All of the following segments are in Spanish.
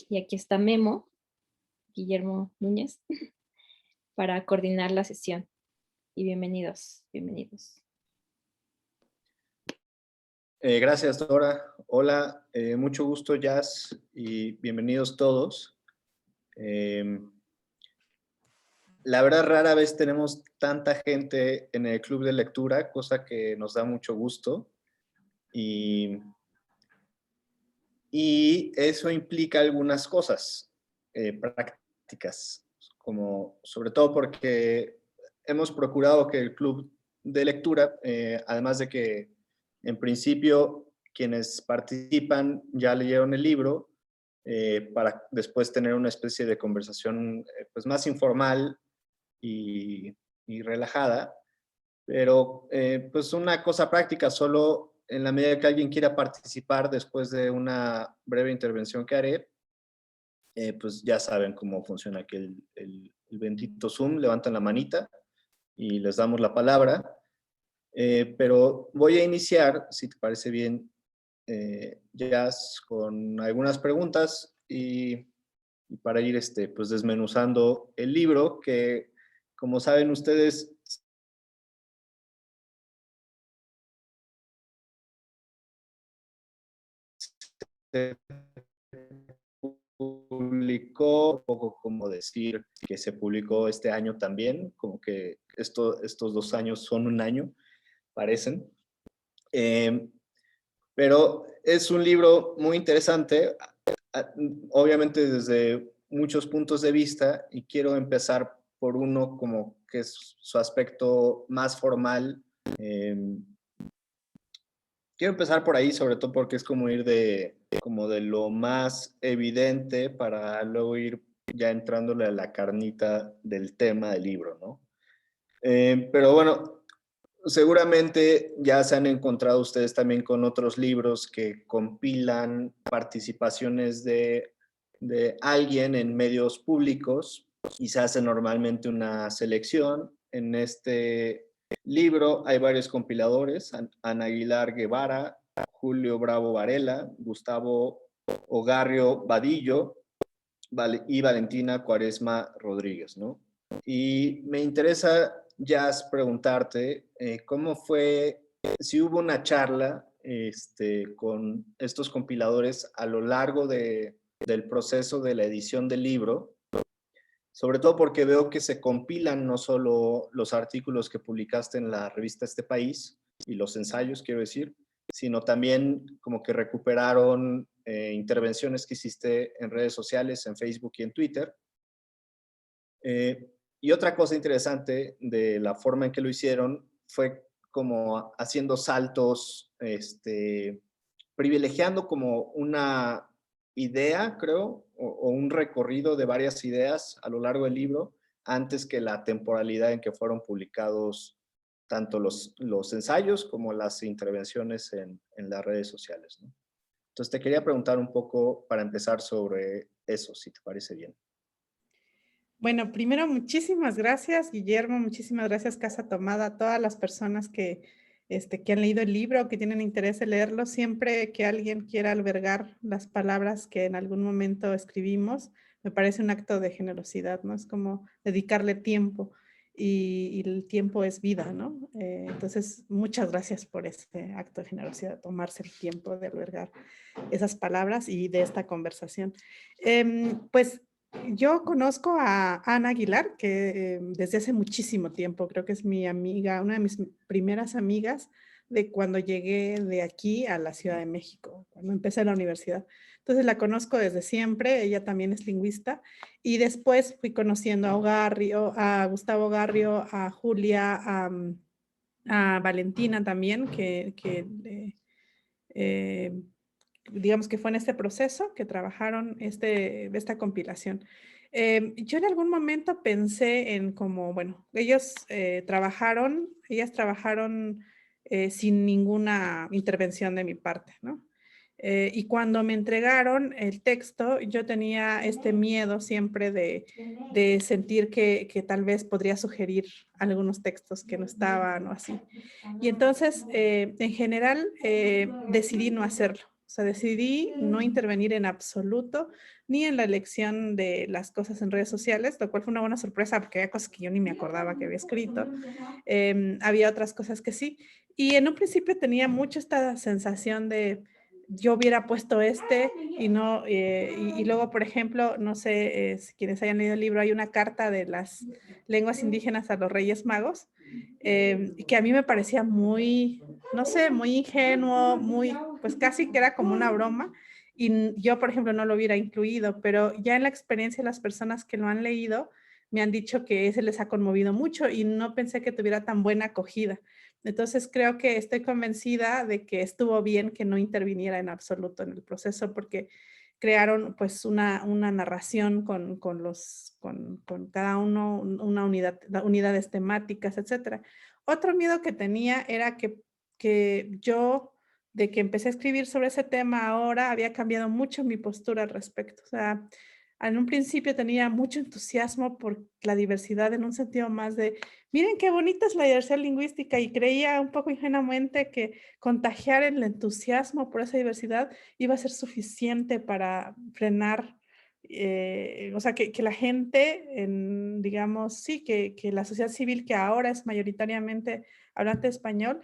Y aquí está Memo, Guillermo Núñez, para coordinar la sesión. Y bienvenidos, bienvenidos. Gracias, Dora. Hola, mucho gusto, Jazz, y bienvenidos todos. La verdad, rara vez tenemos tanta gente en el club de lectura, cosa que nos da mucho gusto. Y eso implica algunas cosas prácticas, como sobre todo porque hemos procurado que el club de lectura, además de que en principio quienes participan ya leyeron el libro, para después tener una especie de conversación pues más informal y relajada, pero pues una cosa práctica, solo en la medida que alguien quiera participar después de una breve intervención que haré, pues ya saben cómo funciona aquí el bendito Zoom, levantan la manita y les damos la palabra. Pero voy a iniciar, si te parece bien, Jazz, con algunas preguntas y para ir pues desmenuzando el libro, que como saben ustedes, se publicó, un poco como decir que se publicó este año también, como que estos 2 años son un año, parecen. Pero es un libro muy interesante, obviamente desde muchos puntos de vista, y quiero empezar por uno como que es su aspecto más formal. Quiero empezar por ahí, sobre todo porque es como ir como de lo más evidente para luego ir ya entrándole a la carnita del tema del libro, ¿no? Pero bueno, seguramente ya se han encontrado ustedes también con otros libros que compilan participaciones de alguien en medios públicos y se hace normalmente una selección. En este libro hay varios compiladores: Ana Aguilar Guevara, Julio Bravo Varela, Gustavo Ogarrio Vadillo y Valentina Cuaresma Rodríguez, ¿no? Y me interesa, Jazz, preguntarte cómo fue, si hubo una charla con estos compiladores a lo largo del proceso de la edición del libro, sobre todo porque veo que se compilan no solo los artículos que publicaste en la revista Este País y los ensayos, quiero decir, sino también como que recuperaron intervenciones que hiciste en redes sociales, en Facebook y en Twitter. Y otra cosa interesante de la forma en que lo hicieron fue como haciendo saltos, privilegiando como una idea, creo, o un recorrido de varias ideas a lo largo del libro, antes que la temporalidad en que fueron publicados tanto los ensayos como las intervenciones en las redes sociales, ¿no? Entonces te quería preguntar un poco para empezar sobre eso, si te parece bien. Bueno, primero, muchísimas gracias, Guillermo, muchísimas gracias, Casa Tomada, a todas las personas que han leído el libro, que tienen interés en leerlo. Siempre que alguien quiera albergar las palabras que en algún momento escribimos, me parece un acto de generosidad, ¿no? Es como dedicarle tiempo y el tiempo es vida, ¿no? Entonces, muchas gracias por ese acto de generosidad, tomarse el tiempo de albergar esas palabras y de esta conversación. Pues yo conozco a Ana Aguilar, que desde hace muchísimo tiempo, creo que es mi amiga, una de mis primeras amigas de cuando llegué de aquí a la Ciudad de México, cuando empecé la universidad. Entonces la conozco desde siempre, ella también es lingüista, y después fui conociendo a Ogarrio, a Gustavo Ogarrio, a Julia, a Valentina también, digamos que fue en este proceso que trabajaron esta compilación. Yo en algún momento pensé en como, bueno, ellas trabajaron sin ninguna intervención de mi parte, ¿no? Y cuando me entregaron el texto, yo tenía este miedo siempre de sentir que tal vez podría sugerir algunos textos que no estaban o así. Y entonces, en general, decidí no hacerlo. O sea, decidí no intervenir en absoluto, ni en la elección de las cosas en redes sociales, lo cual fue una buena sorpresa porque había cosas que yo ni me acordaba que había escrito. Había otras cosas que sí. Y en un principio tenía mucho esta sensación de yo hubiera puesto y no, y luego, por ejemplo, no sé si quienes hayan leído el libro, hay una carta de las lenguas indígenas a los Reyes Magos, que a mí me parecía muy, no sé, muy ingenuo, muy, pues casi que era como una broma. Y yo, por ejemplo, no lo hubiera incluido, pero ya en la experiencia de las personas que lo han leído, me han dicho que ese les ha conmovido mucho y no pensé que tuviera tan buena acogida. Entonces creo que estoy convencida de que estuvo bien que no interviniera en absoluto en el proceso porque crearon pues una narración con cada uno, unidades temáticas, etcétera. Otro miedo que tenía era que yo, de que empecé a escribir sobre ese tema ahora, había cambiado mucho mi postura al respecto. O sea, en un principio tenía mucho entusiasmo por la diversidad en un sentido más de, miren qué bonita es la diversidad lingüística y creía un poco ingenuamente que contagiar el entusiasmo por esa diversidad iba a ser suficiente para frenar, o sea, que la gente, digamos, sí, que la sociedad civil que ahora es mayoritariamente hablante español,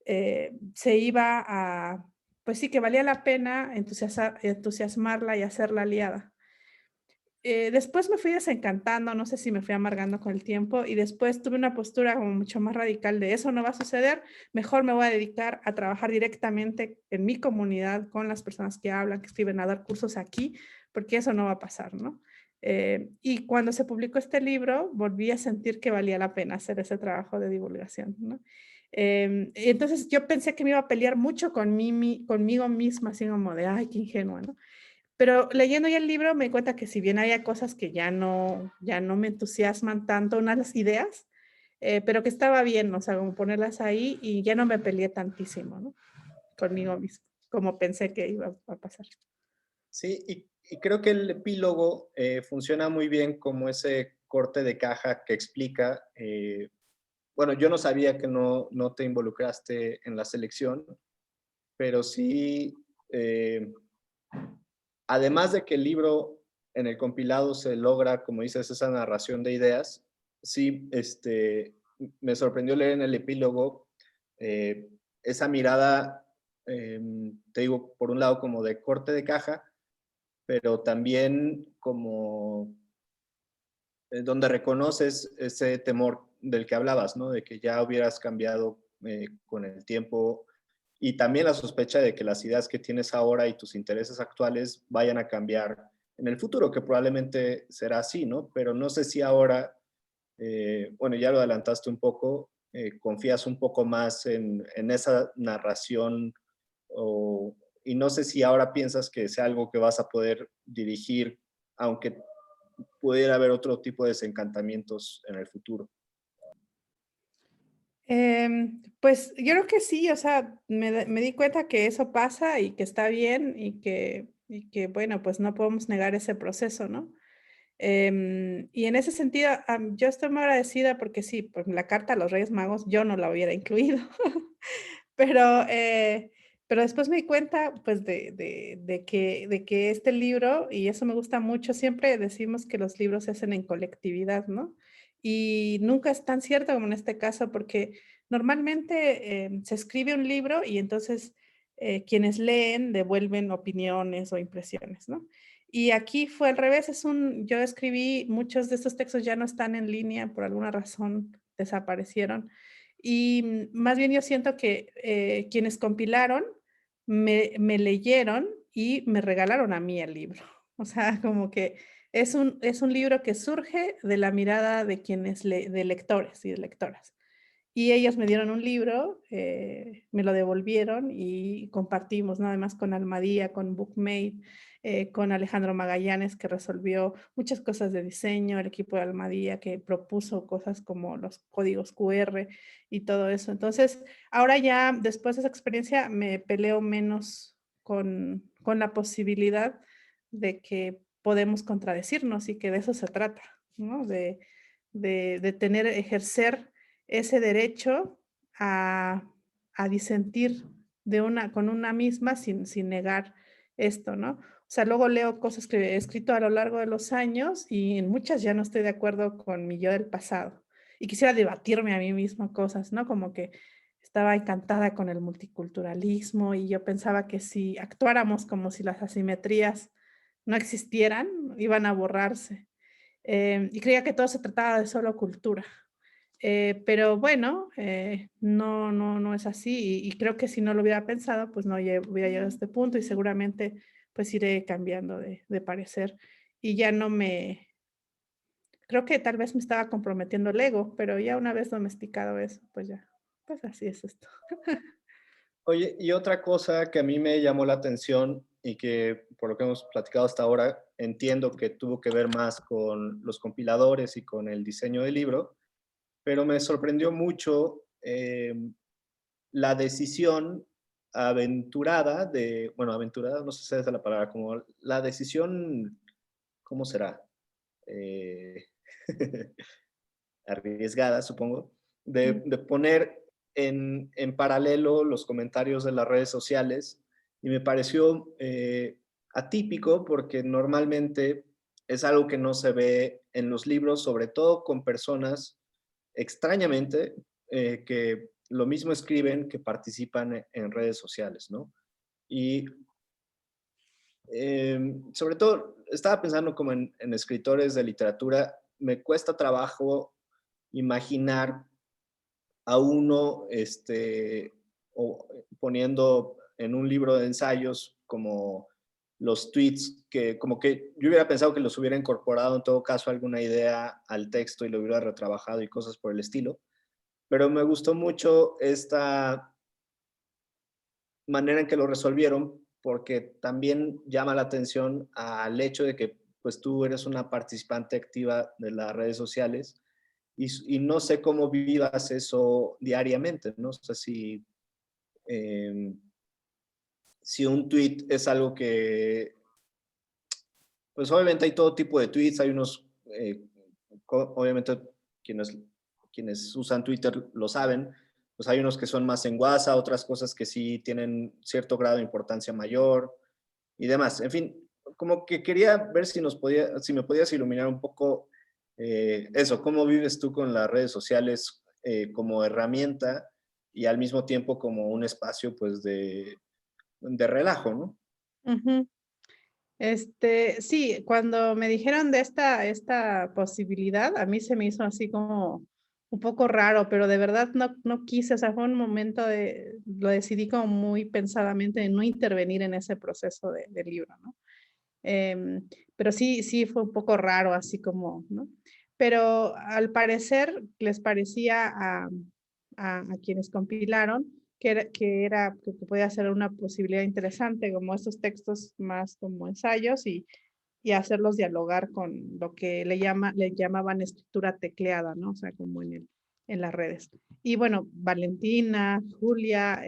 se iba a, pues sí, que valía la pena entusiasmarla y hacerla aliada. Después me fui desencantando, no sé si me fui amargando con el tiempo y después tuve una postura como mucho más radical de eso no va a suceder, mejor me voy a dedicar a trabajar directamente en mi comunidad con las personas que hablan, que escriben, a dar cursos aquí, porque eso no va a pasar, ¿no? Y cuando se publicó este libro, volví a sentir que valía la pena hacer ese trabajo de divulgación, ¿no? Entonces yo pensé que me iba a pelear mucho conmigo misma, así como de, ay, qué ingenua, ¿no? Pero leyendo ya el libro me di cuenta que si bien había cosas que ya no me entusiasman tanto, unas ideas, pero que estaba bien, o sea, como ponerlas ahí y ya no me peleé tantísimo, ¿no? Conmigo mismo, como pensé que iba a pasar. Sí, y creo que el epílogo funciona muy bien como ese corte de caja que explica, bueno, yo no sabía que no te involucraste en la selección, pero sí, además de que el libro en el compilado se logra, como dices, esa narración de ideas, sí, me sorprendió leer en el epílogo esa mirada, te digo, por un lado como de corte de caja, pero también como donde reconoces ese temor del que hablabas, ¿no? De que ya hubieras cambiado con el tiempo y también la sospecha de que las ideas que tienes ahora y tus intereses actuales vayan a cambiar en el futuro, que probablemente será así, ¿no? Pero no sé si ahora, bueno, ya lo adelantaste un poco, confías un poco más en esa narración o, y no sé si ahora piensas que sea algo que vas a poder dirigir, aunque pudiera haber otro tipo de desencantamientos en el futuro. Pues yo creo que sí, o sea, me di cuenta que eso pasa y que está bien y que bueno, pues no podemos negar ese proceso, ¿no? Y en ese sentido, yo estoy muy agradecida porque sí, pues la carta a los Reyes Magos yo no la hubiera incluido, pero, pero después me di cuenta pues de que este libro, y eso me gusta mucho, siempre decimos que los libros se hacen en colectividad, ¿no? Y nunca es tan cierto como en este caso porque normalmente se escribe un libro y entonces quienes leen devuelven opiniones o impresiones, ¿no? Y aquí fue al revés, yo escribí, muchos de estos textos ya no están en línea, por alguna razón desaparecieron. Y más bien yo siento que quienes compilaron me leyeron y me regalaron a mí el libro. O sea, como que es un libro que surge de la mirada de de lectores y de lectoras. Y ellos me dieron un libro, me lo devolvieron y compartimos, nada más con Almadía, con Bookmate, con Alejandro Magallanes, que resolvió muchas cosas de diseño, el equipo de Almadía, que propuso cosas como los códigos QR y todo eso. Entonces, ahora ya, después de esa experiencia, me peleo menos con la posibilidad de que podemos contradecirnos y que de eso se trata, ¿no? De ejercer ese derecho a, a disentir con una misma sin negar esto, ¿no? O sea, luego leo cosas que he escrito a lo largo de los años y en muchas ya no estoy de acuerdo con mi yo del pasado. Y quisiera debatirme a mí misma cosas, ¿no? Como que estaba encantada con el multiculturalismo y yo pensaba que si actuáramos como si las asimetrías no existieran, iban a borrarse. Y creía que todo se trataba de solo cultura. Pero bueno, no es así y creo que si no lo hubiera pensado, pues no hubiera llegado a este punto y seguramente pues iré cambiando de parecer y ya no me, creo que tal vez me estaba comprometiendo el ego, pero ya una vez domesticado eso, pues ya, pues así es esto. Oye, y otra cosa que a mí me llamó la atención y que por lo que hemos platicado hasta ahora, entiendo que tuvo que ver más con los compiladores y con el diseño del libro, pero me sorprendió mucho la decisión aventurada bueno, aventurada, no sé si esa es la palabra, como la decisión, ¿cómo será? Eh, arriesgada, supongo, Mm, de poner en paralelo los comentarios de las redes sociales y me pareció atípico porque normalmente es algo que no se ve en los libros, sobre todo con personas extrañamente que lo mismo escriben que participan en redes sociales, ¿no? Y sobre todo, estaba pensando como en escritores de literatura, me cuesta trabajo imaginar a uno o poniendo en un libro de ensayos como los tweets que como que yo hubiera pensado que los hubiera incorporado en todo caso alguna idea al texto y lo hubiera retrabajado y cosas por el estilo, pero me gustó mucho esta manera en que lo resolvieron porque también llama la atención al hecho de que pues tú eres una participante activa de las redes sociales y no sé cómo vivas eso diariamente, ¿no? O sea, eh, si un tweet es algo que, pues obviamente hay todo tipo de tweets, hay unos, obviamente quienes, quienes usan Twitter lo saben, pues hay unos que son más en WhatsApp, otras cosas que sí tienen cierto grado de importancia mayor y demás. En fin, como que quería ver si me podías iluminar un poco eso, cómo vives tú con las redes sociales como herramienta y al mismo tiempo como un espacio pues de relajo, ¿no? ujú. Sí, cuando me dijeron de esta posibilidad, a mí se me hizo así como un poco raro, pero de verdad no quise, o sea, fue un momento lo decidí como muy pensadamente de no intervenir en ese proceso del libro, ¿no? Pero sí fue un poco raro, así como, ¿no? Pero al parecer les parecía a quienes compilaron que podía ser una posibilidad interesante, como estos textos más como ensayos y hacerlos dialogar con lo que le llamaban escritura tecleada, ¿no? O sea, como en las redes. Y bueno, Valentina, Julia,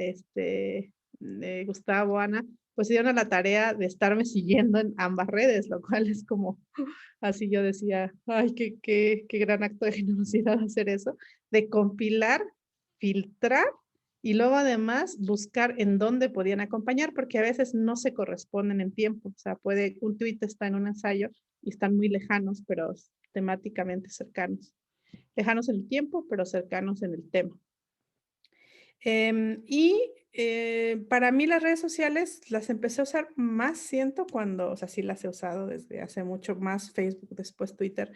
Gustavo, Ana, pues se dieron a la tarea de estarme siguiendo en ambas redes, lo cual es como, así yo decía, ay, qué gran acto de generosidad hacer eso, de compilar, filtrar y luego además buscar en dónde podían acompañar, porque a veces no se corresponden en tiempo. O sea, un tuit está en un ensayo y están muy lejanos, pero temáticamente cercanos. Lejanos en el tiempo, pero cercanos en el tema. Para mí las redes sociales las empecé a usar más, siento, cuando, o sea, sí las he usado desde hace mucho más, Facebook, después Twitter.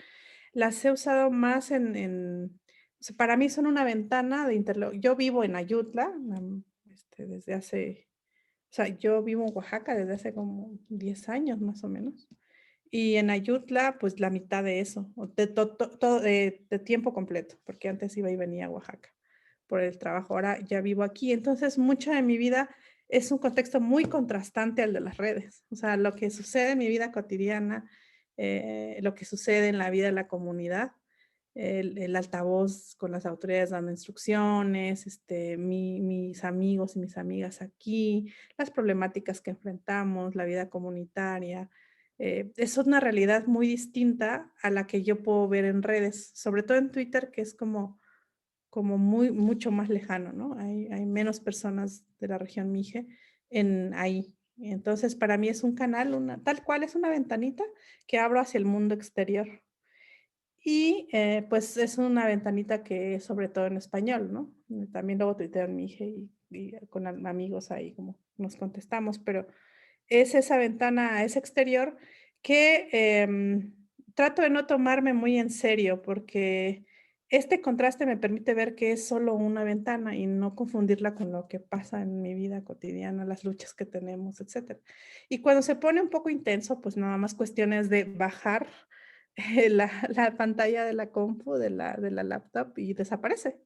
Las he usado más o sea, para mí son una ventana de interlocución. Yo vivo en Ayutla, desde hace, o sea, yo vivo en Oaxaca desde hace como 10 años más o menos. Y en Ayutla, pues la mitad de eso, de tiempo completo, porque antes iba y venía a Oaxaca por el trabajo, ahora ya vivo aquí. Entonces, mucha de mi vida es un contexto muy contrastante al de las redes. O sea, lo que sucede en mi vida cotidiana, lo que sucede en la vida de la comunidad, el altavoz con las autoridades dando instrucciones, mis amigos y mis amigas aquí, las problemáticas que enfrentamos, la vida comunitaria. Es una realidad muy distinta a la que yo puedo ver en redes, sobre todo en Twitter, que es como como mucho más lejano, ¿no? Hay menos personas de la región Mije ahí. Entonces, para mí es un canal, tal cual es una ventanita que abro hacia el mundo exterior. Y pues es una ventanita que es sobre todo en español, ¿no? También luego tuiteo en Mije y con amigos ahí como nos contestamos, pero es esa ventana, es exterior que trato de no tomarme muy en serio porque este contraste me permite ver que es solo una ventana y no confundirla con lo que pasa en mi vida cotidiana, las luchas que tenemos, etcétera. Y cuando se pone un poco intenso, pues nada más cuestiones de bajar la pantalla de la compu, de la laptop y desaparece.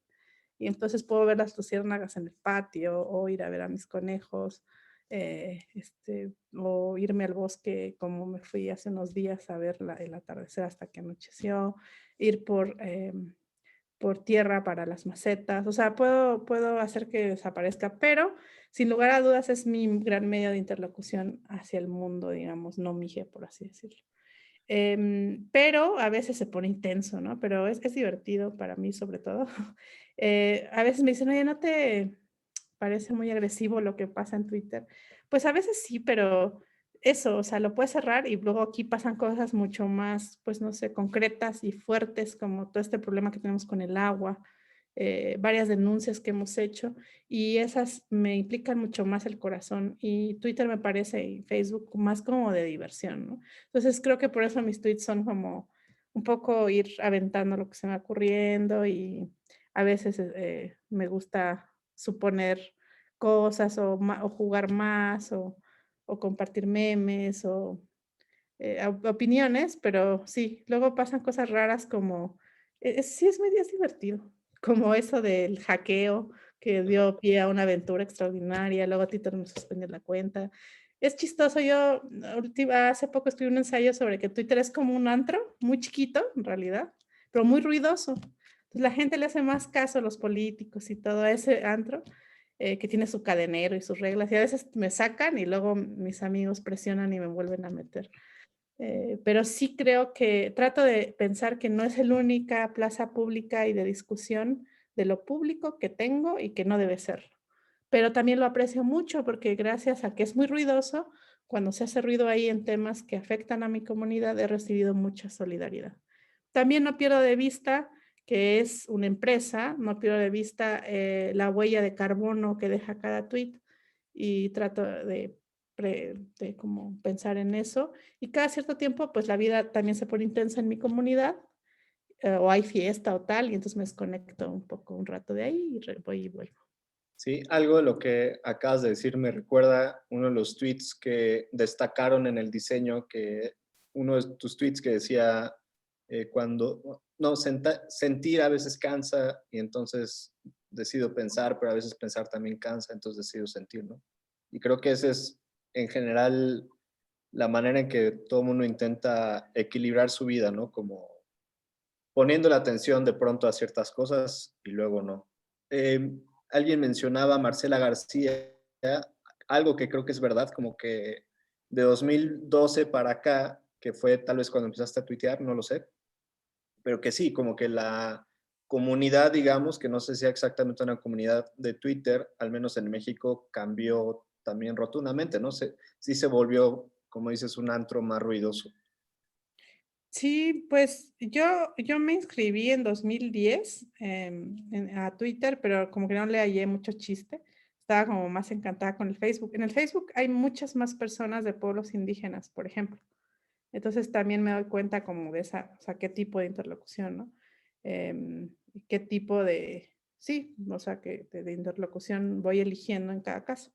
Y entonces puedo ver las luciérnagas en el patio o ir a ver a mis conejos, o irme al bosque como me fui hace unos días a ver el atardecer hasta que anocheció, ir por tierra para las macetas, o sea, puedo hacer que desaparezca, pero sin lugar a dudas es mi gran medio de interlocución hacia el mundo, digamos, no Mije, por así decirlo. Pero a veces se pone intenso, ¿no? Pero es divertido para mí sobre todo. A veces me dicen, oye, ¿no te parece muy agresivo lo que pasa en Twitter? Pues a veces sí, pero eso, o sea, lo puedes cerrar y luego aquí pasan cosas mucho más, pues no sé, concretas y fuertes, como todo este problema que tenemos con el agua, varias denuncias que hemos hecho y esas me implican mucho más el corazón y Twitter me parece y Facebook más como de diversión, ¿no? Entonces creo que por eso mis tweets son como un poco ir aventando lo que se me va ocurriendo y a veces me gusta suponer cosas o jugar más o compartir memes o opiniones, pero sí, luego pasan cosas raras como, sí es divertido, como eso del hackeo que dio pie a una aventura extraordinaria, luego Twitter me suspendió la cuenta. Es chistoso, yo hace poco escribí un ensayo sobre que Twitter es como un antro, muy chiquito en realidad, pero muy ruidoso. Entonces la gente le hace más caso a los políticos y todo a ese antro, que tiene su cadenero y sus reglas, y a veces me sacan y luego mis amigos presionan y me vuelven a meter. Pero sí creo que trato de pensar que no es la única plaza pública y de discusión de lo público que tengo y que no debe serlo. Pero también lo aprecio mucho porque gracias a que es muy ruidoso, cuando se hace ruido ahí en temas que afectan a mi comunidad, he recibido mucha solidaridad. También no pierdo de vista que es una empresa, no pierdo de vista la huella de carbono que deja cada tweet y trato de como pensar en eso. Y cada cierto tiempo, pues la vida también se pone intensa en mi comunidad, o hay fiesta o tal, y entonces me desconecto un poco, un rato de ahí y voy y vuelvo. Sí, algo de lo que acabas de decir me recuerda uno de los tweets que destacaron en el diseño, que uno de tus tweets que decía, no, sentir a veces cansa y entonces decido pensar, pero a veces pensar también cansa, entonces decido sentir, ¿no? Y creo que esa es en general la manera en que todo el mundo intenta equilibrar su vida, ¿no? Como poniendo la atención de pronto a ciertas cosas y luego no. Alguien mencionaba a Marcela García, algo que creo que es verdad, como que de 2012 para acá, que fue tal vez cuando empezaste a tuitear, no lo sé, pero que sí, como que la comunidad, digamos, que no sé si sea exactamente una comunidad de Twitter, al menos en México, cambió también rotundamente, ¿no? Sí se volvió, como dices, un antro más ruidoso. Sí, pues yo me inscribí en 2010 a Twitter, pero como que no le hallé mucho chiste. Estaba como más encantada con el Facebook. En el Facebook hay muchas más personas de pueblos indígenas, por ejemplo. Entonces también me doy cuenta como de esa, o sea, qué tipo de interlocución, ¿no? Qué tipo sí, o sea, que de interlocución voy eligiendo en cada caso.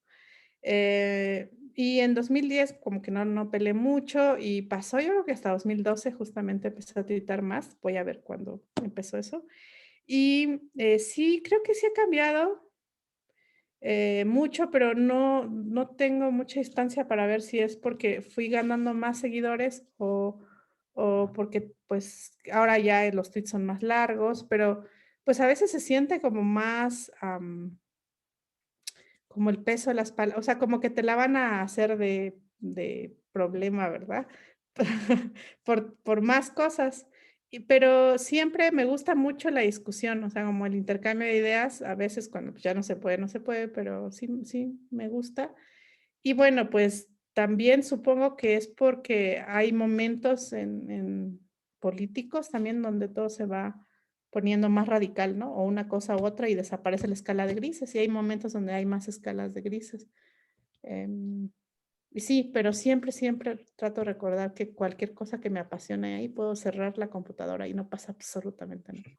Y en 2010 como que no peleé mucho y pasó, yo creo que hasta 2012 justamente empecé a tuitar más. Voy a ver cuándo empezó eso. Y sí, creo que sí ha cambiado mucho, pero no tengo mucha distancia para ver si es porque fui ganando más seguidores o porque pues ahora ya los tweets son más largos, pero pues a veces se siente como más como el peso de las palabras, o sea, como que te la van a hacer de problema, ¿verdad? Por más cosas. Pero siempre me gusta mucho la discusión, o sea, como el intercambio de ideas, a veces cuando pues, ya no se puede, no se puede, pero sí, sí me gusta. Y bueno, pues también supongo que es porque hay momentos en políticos también donde todo se va poniendo más radical, ¿no? O una cosa u otra y desaparece la escala de grises y hay momentos donde hay más escalas de grises. Em, y sí, pero siempre, siempre trato de recordar que cualquier cosa que me apasione ahí, puedo cerrar la computadora y no pasa absolutamente nada.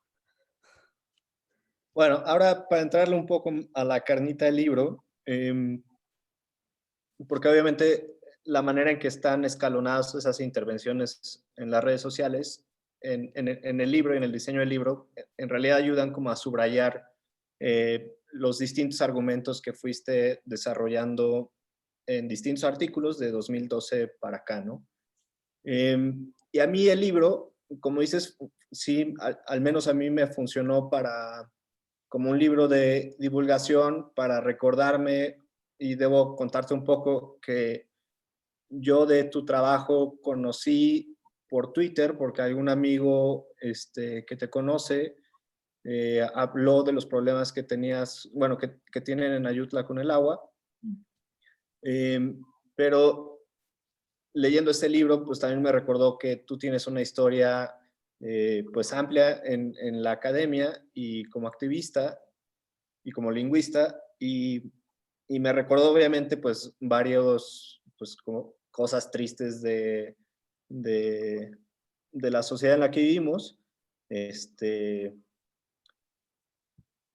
Bueno, ahora para entrarle un poco a la carnita del libro, porque obviamente la manera en que están escalonadas esas intervenciones en las redes sociales, en el libro y en el diseño del libro, en realidad ayudan como a subrayar los distintos argumentos que fuiste desarrollando en distintos artículos de 2012 para acá, ¿no? Y a mí el libro, como dices, sí, al menos a mí me funcionó para como un libro de divulgación para recordarme, y debo contarte un poco que yo de tu trabajo conocí por Twitter, porque algún amigo que te conoce habló de los problemas que tenías, bueno, que tienen en Ayutla con el agua. Eh, pero leyendo este libro, pues también me recordó que tú tienes una historia pues amplia en la academia y como activista y como lingüista, y me recordó obviamente pues varios pues como cosas tristes de, de la sociedad en la que vivimos.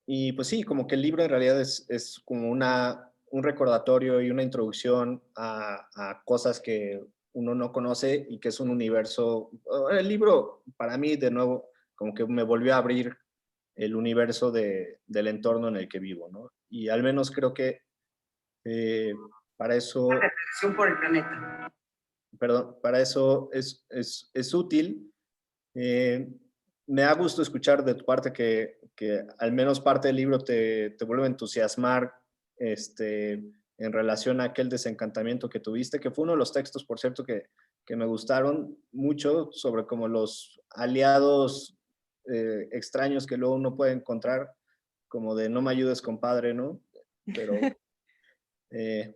Y pues sí, como que el libro en realidad es como un recordatorio y una introducción a cosas que uno no conoce y que es un universo. El libro, para mí, de nuevo, como que me volvió a abrir el universo del entorno en el que vivo, ¿no? Y al menos creo que eh, para eso, Por el planeta. perdón, para eso es útil. Eh, Me da gusto escuchar de tu parte que al menos parte del libro te vuelve a entusiasmar en relación a aquel desencantamiento que tuviste, que fue uno de los textos, por cierto, que me gustaron mucho sobre como los aliados extraños que luego uno puede encontrar, como de no me ayudes, compadre, ¿no? Pero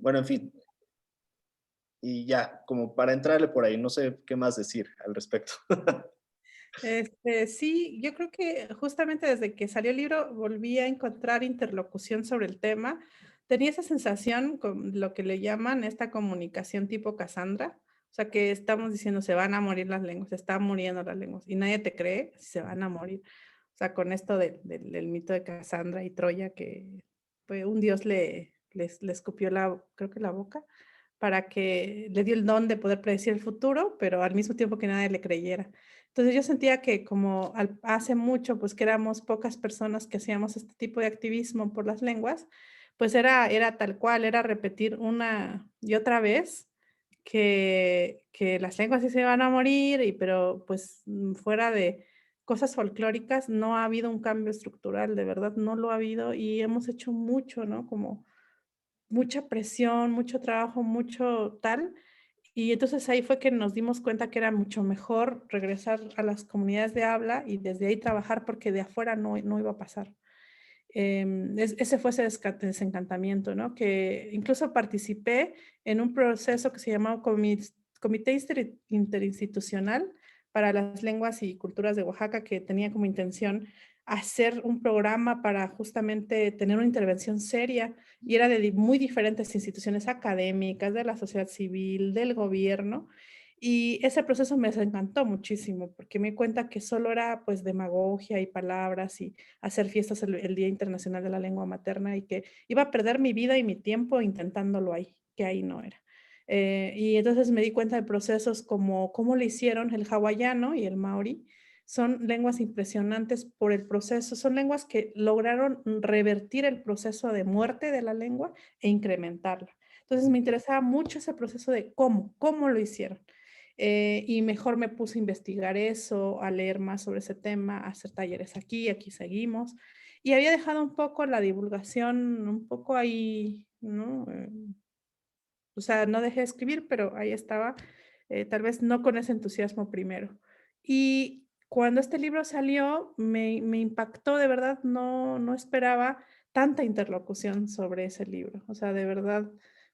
bueno, en fin, y ya, como para entrarle por ahí, no sé qué más decir al respecto. Sí, yo creo que justamente desde que salió el libro volví a encontrar interlocución sobre el tema. Tenía esa sensación con lo que le llaman esta comunicación tipo Cassandra, o sea que estamos diciendo se van a morir las lenguas, se están muriendo las lenguas y nadie te cree si se van a morir. O sea, con esto del mito de Cassandra y Troya que pues, un dios le escupió creo que la boca para que le dio el don de poder predecir el futuro, pero al mismo tiempo que nadie le creyera. Entonces yo sentía que como hace mucho, pues que éramos pocas personas que hacíamos este tipo de activismo por las lenguas, pues era tal cual, era repetir una y otra vez que las lenguas sí se van a morir, pero pues fuera de cosas folclóricas no ha habido un cambio estructural, de verdad no lo ha habido y hemos hecho mucho, ¿no? Como mucha presión, mucho trabajo, mucho tal. Y entonces ahí fue que nos dimos cuenta que era mucho mejor regresar a las comunidades de habla y desde ahí trabajar porque de afuera no iba a pasar. Ese fue ese desencantamiento, ¿no? Que incluso participé en un proceso que se llamaba Comité Interinstitucional para las Lenguas y Culturas de Oaxaca, que tenía como intención hacer un programa para justamente tener una intervención seria y era de muy diferentes instituciones académicas, de la sociedad civil, del gobierno. Y ese proceso me encantó muchísimo porque me di cuenta que solo era pues demagogia y palabras y hacer fiestas el Día Internacional de la Lengua Materna y que iba a perder mi vida y mi tiempo intentándolo ahí, que ahí no era. Y entonces me di cuenta de procesos como cómo le hicieron el hawaiano y el maori. Son lenguas impresionantes por el proceso, son lenguas que lograron revertir el proceso de muerte de la lengua e incrementarla. Entonces me interesaba mucho ese proceso de cómo lo hicieron. Y mejor me puse a investigar eso, a leer más sobre ese tema, a hacer talleres aquí seguimos. Y había dejado un poco la divulgación, un poco ahí, ¿no? O sea, no dejé de escribir, pero ahí estaba, tal vez no con ese entusiasmo primero. Y cuando este libro salió, me impactó, de verdad, no esperaba tanta interlocución sobre ese libro. O sea, de verdad,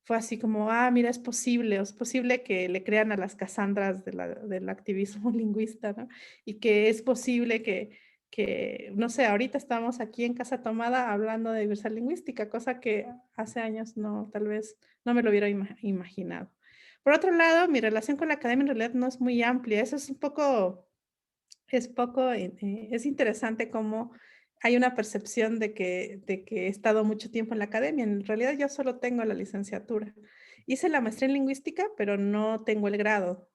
fue así como, mira, es posible que le crean a las Cassandras del activismo lingüista, ¿no? Y que es posible que, no sé, ahorita estamos aquí en Casa Tomada hablando de diversidad lingüística, cosa que hace años no, tal vez no me lo hubiera imaginado. Por otro lado, mi relación con la academia en realidad no es muy amplia. Eso es un poco, es interesante cómo hay una percepción de que he estado mucho tiempo en la academia. En realidad yo solo tengo la licenciatura. Hice la maestría en lingüística, pero no tengo el grado.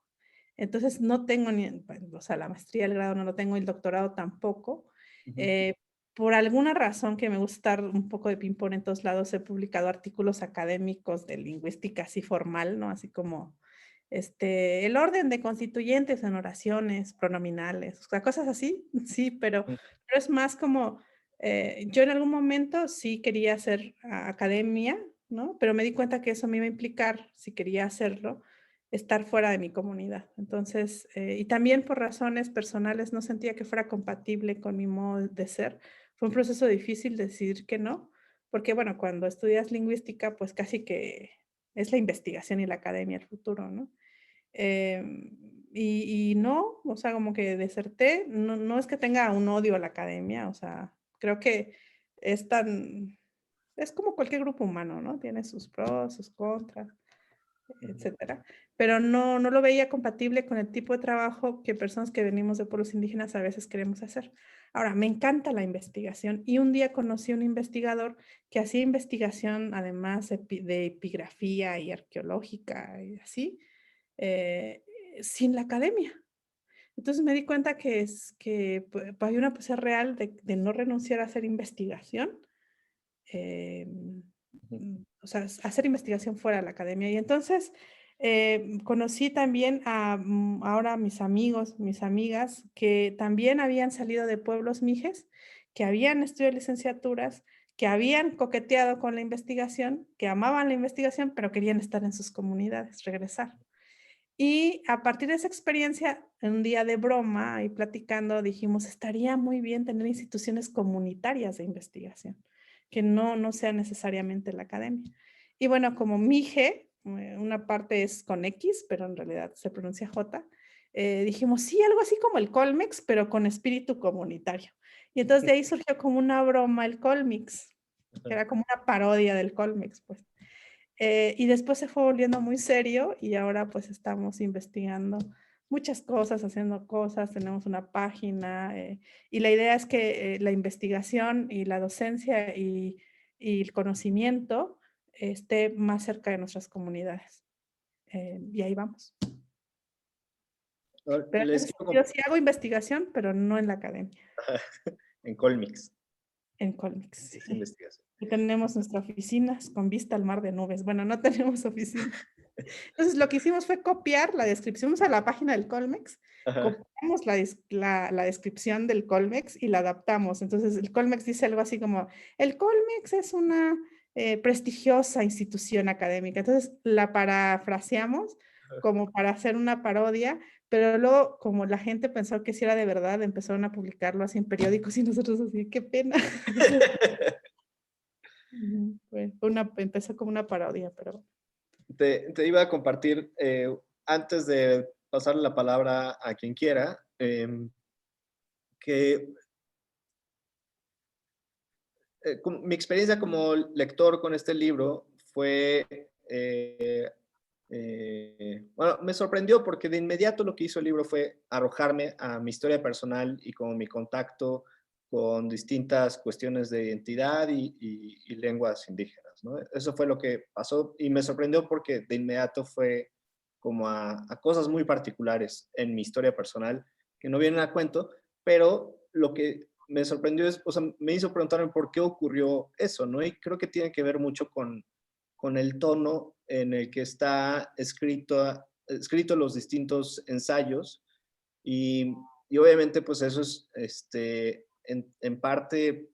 Entonces no tengo ni, bueno, o sea, la maestría, el grado no lo tengo, el doctorado tampoco. Ujú. Eh, por alguna razón que me gusta estar un poco de ping-pong en todos lados, he publicado artículos académicos de lingüística así formal, ¿no? Así como el orden de constituyentes en oraciones, pronominales, o sea, cosas así, sí, pero es más como, yo en algún momento sí quería hacer academia, ¿no? Pero me di cuenta que eso me iba a implicar, si quería hacerlo, estar fuera de mi comunidad. Entonces, y también por razones personales no sentía que fuera compatible con mi modo de ser. Fue un proceso difícil decidir que no, porque bueno, cuando estudias lingüística, pues casi que es la investigación y la academia el futuro, ¿no? Y no, o sea, como que deserté, no es que tenga un odio a la academia, o sea, creo que es es como cualquier grupo humano, ¿no? Tiene sus pros, sus contras, etcétera. Pero no lo veía compatible con el tipo de trabajo que personas que venimos de pueblos indígenas a veces queremos hacer. Ahora, me encanta la investigación y un día conocí a un investigador que hacía investigación además de epigrafía y arqueológica y así, eh, sin la academia. Entonces me di cuenta que hay una posibilidad real de no renunciar a hacer investigación, eh, Ujú. o sea, hacer investigación fuera de la academia. Y entonces conocí también ahora mis amigos, mis amigas, que también habían salido de pueblos mijes, que habían estudiado licenciaturas, que habían coqueteado con la investigación, que amaban la investigación, pero querían estar en sus comunidades, regresar. Y a partir de esa experiencia, un día de broma y platicando, dijimos, estaría muy bien tener instituciones comunitarias de investigación, que no sea necesariamente la academia. Y bueno, como MIGE, una parte es con X, pero en realidad se pronuncia J, dijimos, sí, algo así como el Colmex, pero con espíritu comunitario. Y entonces de ahí surgió como una broma el Colmex, que era como una parodia del Colmex, pues. Y después se fue volviendo muy serio y ahora pues estamos investigando muchas cosas, haciendo cosas, tenemos una página y la idea es que la investigación y la docencia y el conocimiento esté más cerca de nuestras comunidades. Y ahí vamos. Ahora, Pero les quiero yo sí hago investigación, pero no en la academia, en Colmix, en Colmex. es Sí. investigación. Y tenemos nuestras oficinas con vista al mar de nubes. Bueno, no tenemos oficina. Entonces, lo que hicimos fue copiar la descripción, a la página del Colmex, Ajá. copiamos la descripción del Colmex y la adaptamos. Entonces, el Colmex dice algo así como, el Colmex es una prestigiosa institución académica. Entonces, la parafraseamos como para hacer una parodia, pero luego, como la gente pensó que sí era de verdad, empezaron a publicarlo así en periódicos y nosotros así, qué pena. Empezó como una parodia, pero Te iba a compartir, antes de pasar la palabra a quien quiera, que mi experiencia como lector con este libro fue, bueno, me sorprendió porque de inmediato lo que hizo el libro fue arrojarme a mi historia personal y como mi contacto con distintas cuestiones de identidad y lenguas indígenas, ¿no? Eso fue lo que pasó y me sorprendió porque de inmediato fue como a cosas muy particulares en mi historia personal que no vienen a cuento, pero lo que me sorprendió es, o sea, me hizo preguntarme por qué ocurrió eso, ¿no? Y creo que tiene que ver mucho con el tono en el que está escrito los distintos ensayos y obviamente pues eso es en parte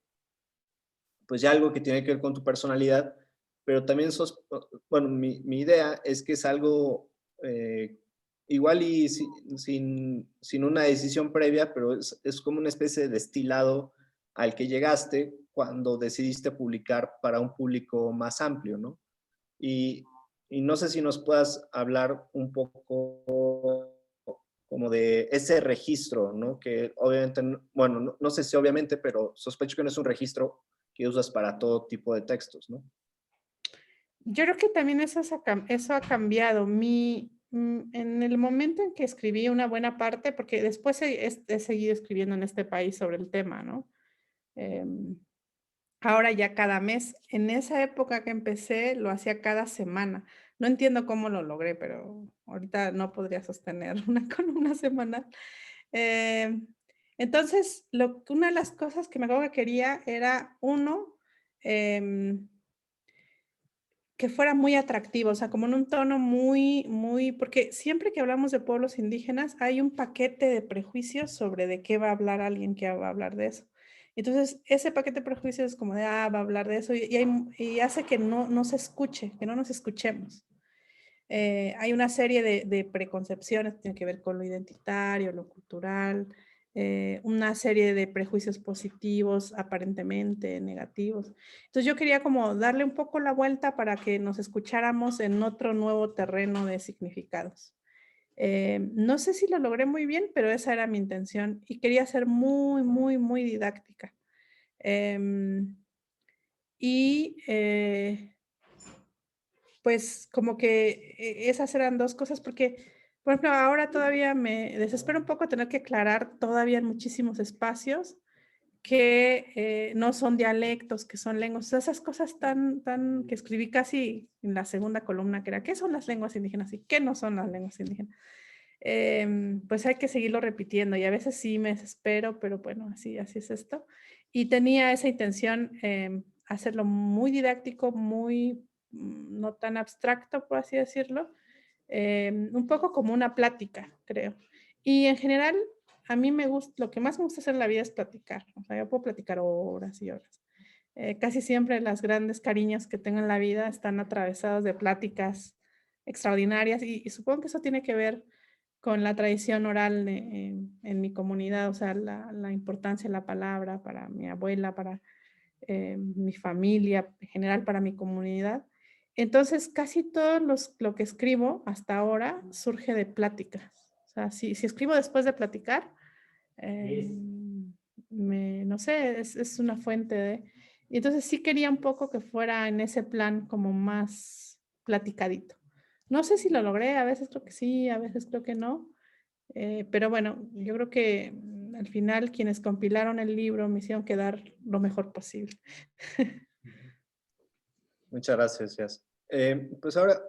pues ya algo que tiene que ver con tu personalidad, pero también bueno, mi idea es que es algo igual y sin una decisión previa, pero es como una especie de destilado al que llegaste cuando decidiste publicar para un público más amplio, ¿no? Y, y no sé si nos puedas hablar un poco como de ese registro, ¿no? Que obviamente, bueno, no sé si obviamente, pero sospecho que no es un registro que usas para todo tipo de textos, ¿no? Yo creo que también eso ha cambiado. En el momento en que escribí una buena parte, porque después he seguido escribiendo en este país sobre el tema, ¿no? Em, Ahora ya cada mes. En esa época que empecé, lo hacía cada semana. No entiendo cómo lo logré, pero ahorita no podría sostener una columna semanal. Em, entonces, una de las cosas que me acuerdo que quería era, uno, em, que fuera muy atractivo, o sea, como en un tono muy, porque siempre que hablamos de pueblos indígenas hay un paquete de prejuicios sobre de qué va a hablar alguien que va a hablar de eso. Entonces, ese paquete de prejuicios es como de, va a hablar de eso y hace que no se escuche, que no nos escuchemos. Hay una serie de preconcepciones que tienen que ver con lo identitario, lo cultural, una serie de prejuicios positivos, aparentemente negativos. Entonces yo quería como darle un poco la vuelta para que nos escucháramos en otro nuevo terreno de significados. No sé si lo logré muy bien, pero esa era mi intención y quería ser muy didáctica. Em, y pues como que esas eran dos cosas, porque, por ejemplo, ahora todavía me desespero un poco tener que aclarar todavía en muchísimos espacios que no son dialectos, que son lenguas. O sea, esas cosas tan que escribí casi en la segunda columna, que era, ¿qué son las lenguas indígenas y qué no son las lenguas indígenas? Pues hay que seguirlo repitiendo y a veces sí me desespero, pero bueno, así es esto. Y tenía esa intención, hacerlo muy didáctico, no tan abstracto, por así decirlo, un poco como una plática, creo. Y en general, a mí lo que más me gusta hacer en la vida es platicar. O sea, yo puedo platicar horas y horas. Casi siempre los grandes cariños que tengo en la vida están atravesados de pláticas extraordinarias y supongo que eso tiene que ver con la tradición oral en mi comunidad, o sea, la importancia de la palabra para mi abuela, para mi familia, en general para mi comunidad. Entonces, casi todo lo que escribo hasta ahora surge de pláticas. O sea, si escribo después de platicar, eh, no sé, es una fuente de... Y entonces sí quería un poco que fuera en ese plan como más platicadito. No sé si lo logré, a veces creo que sí, a veces creo que no. Pero bueno, yo creo que al final quienes compilaron el libro me hicieron quedar lo mejor posible. Muchas gracias, Yas. Pues ahora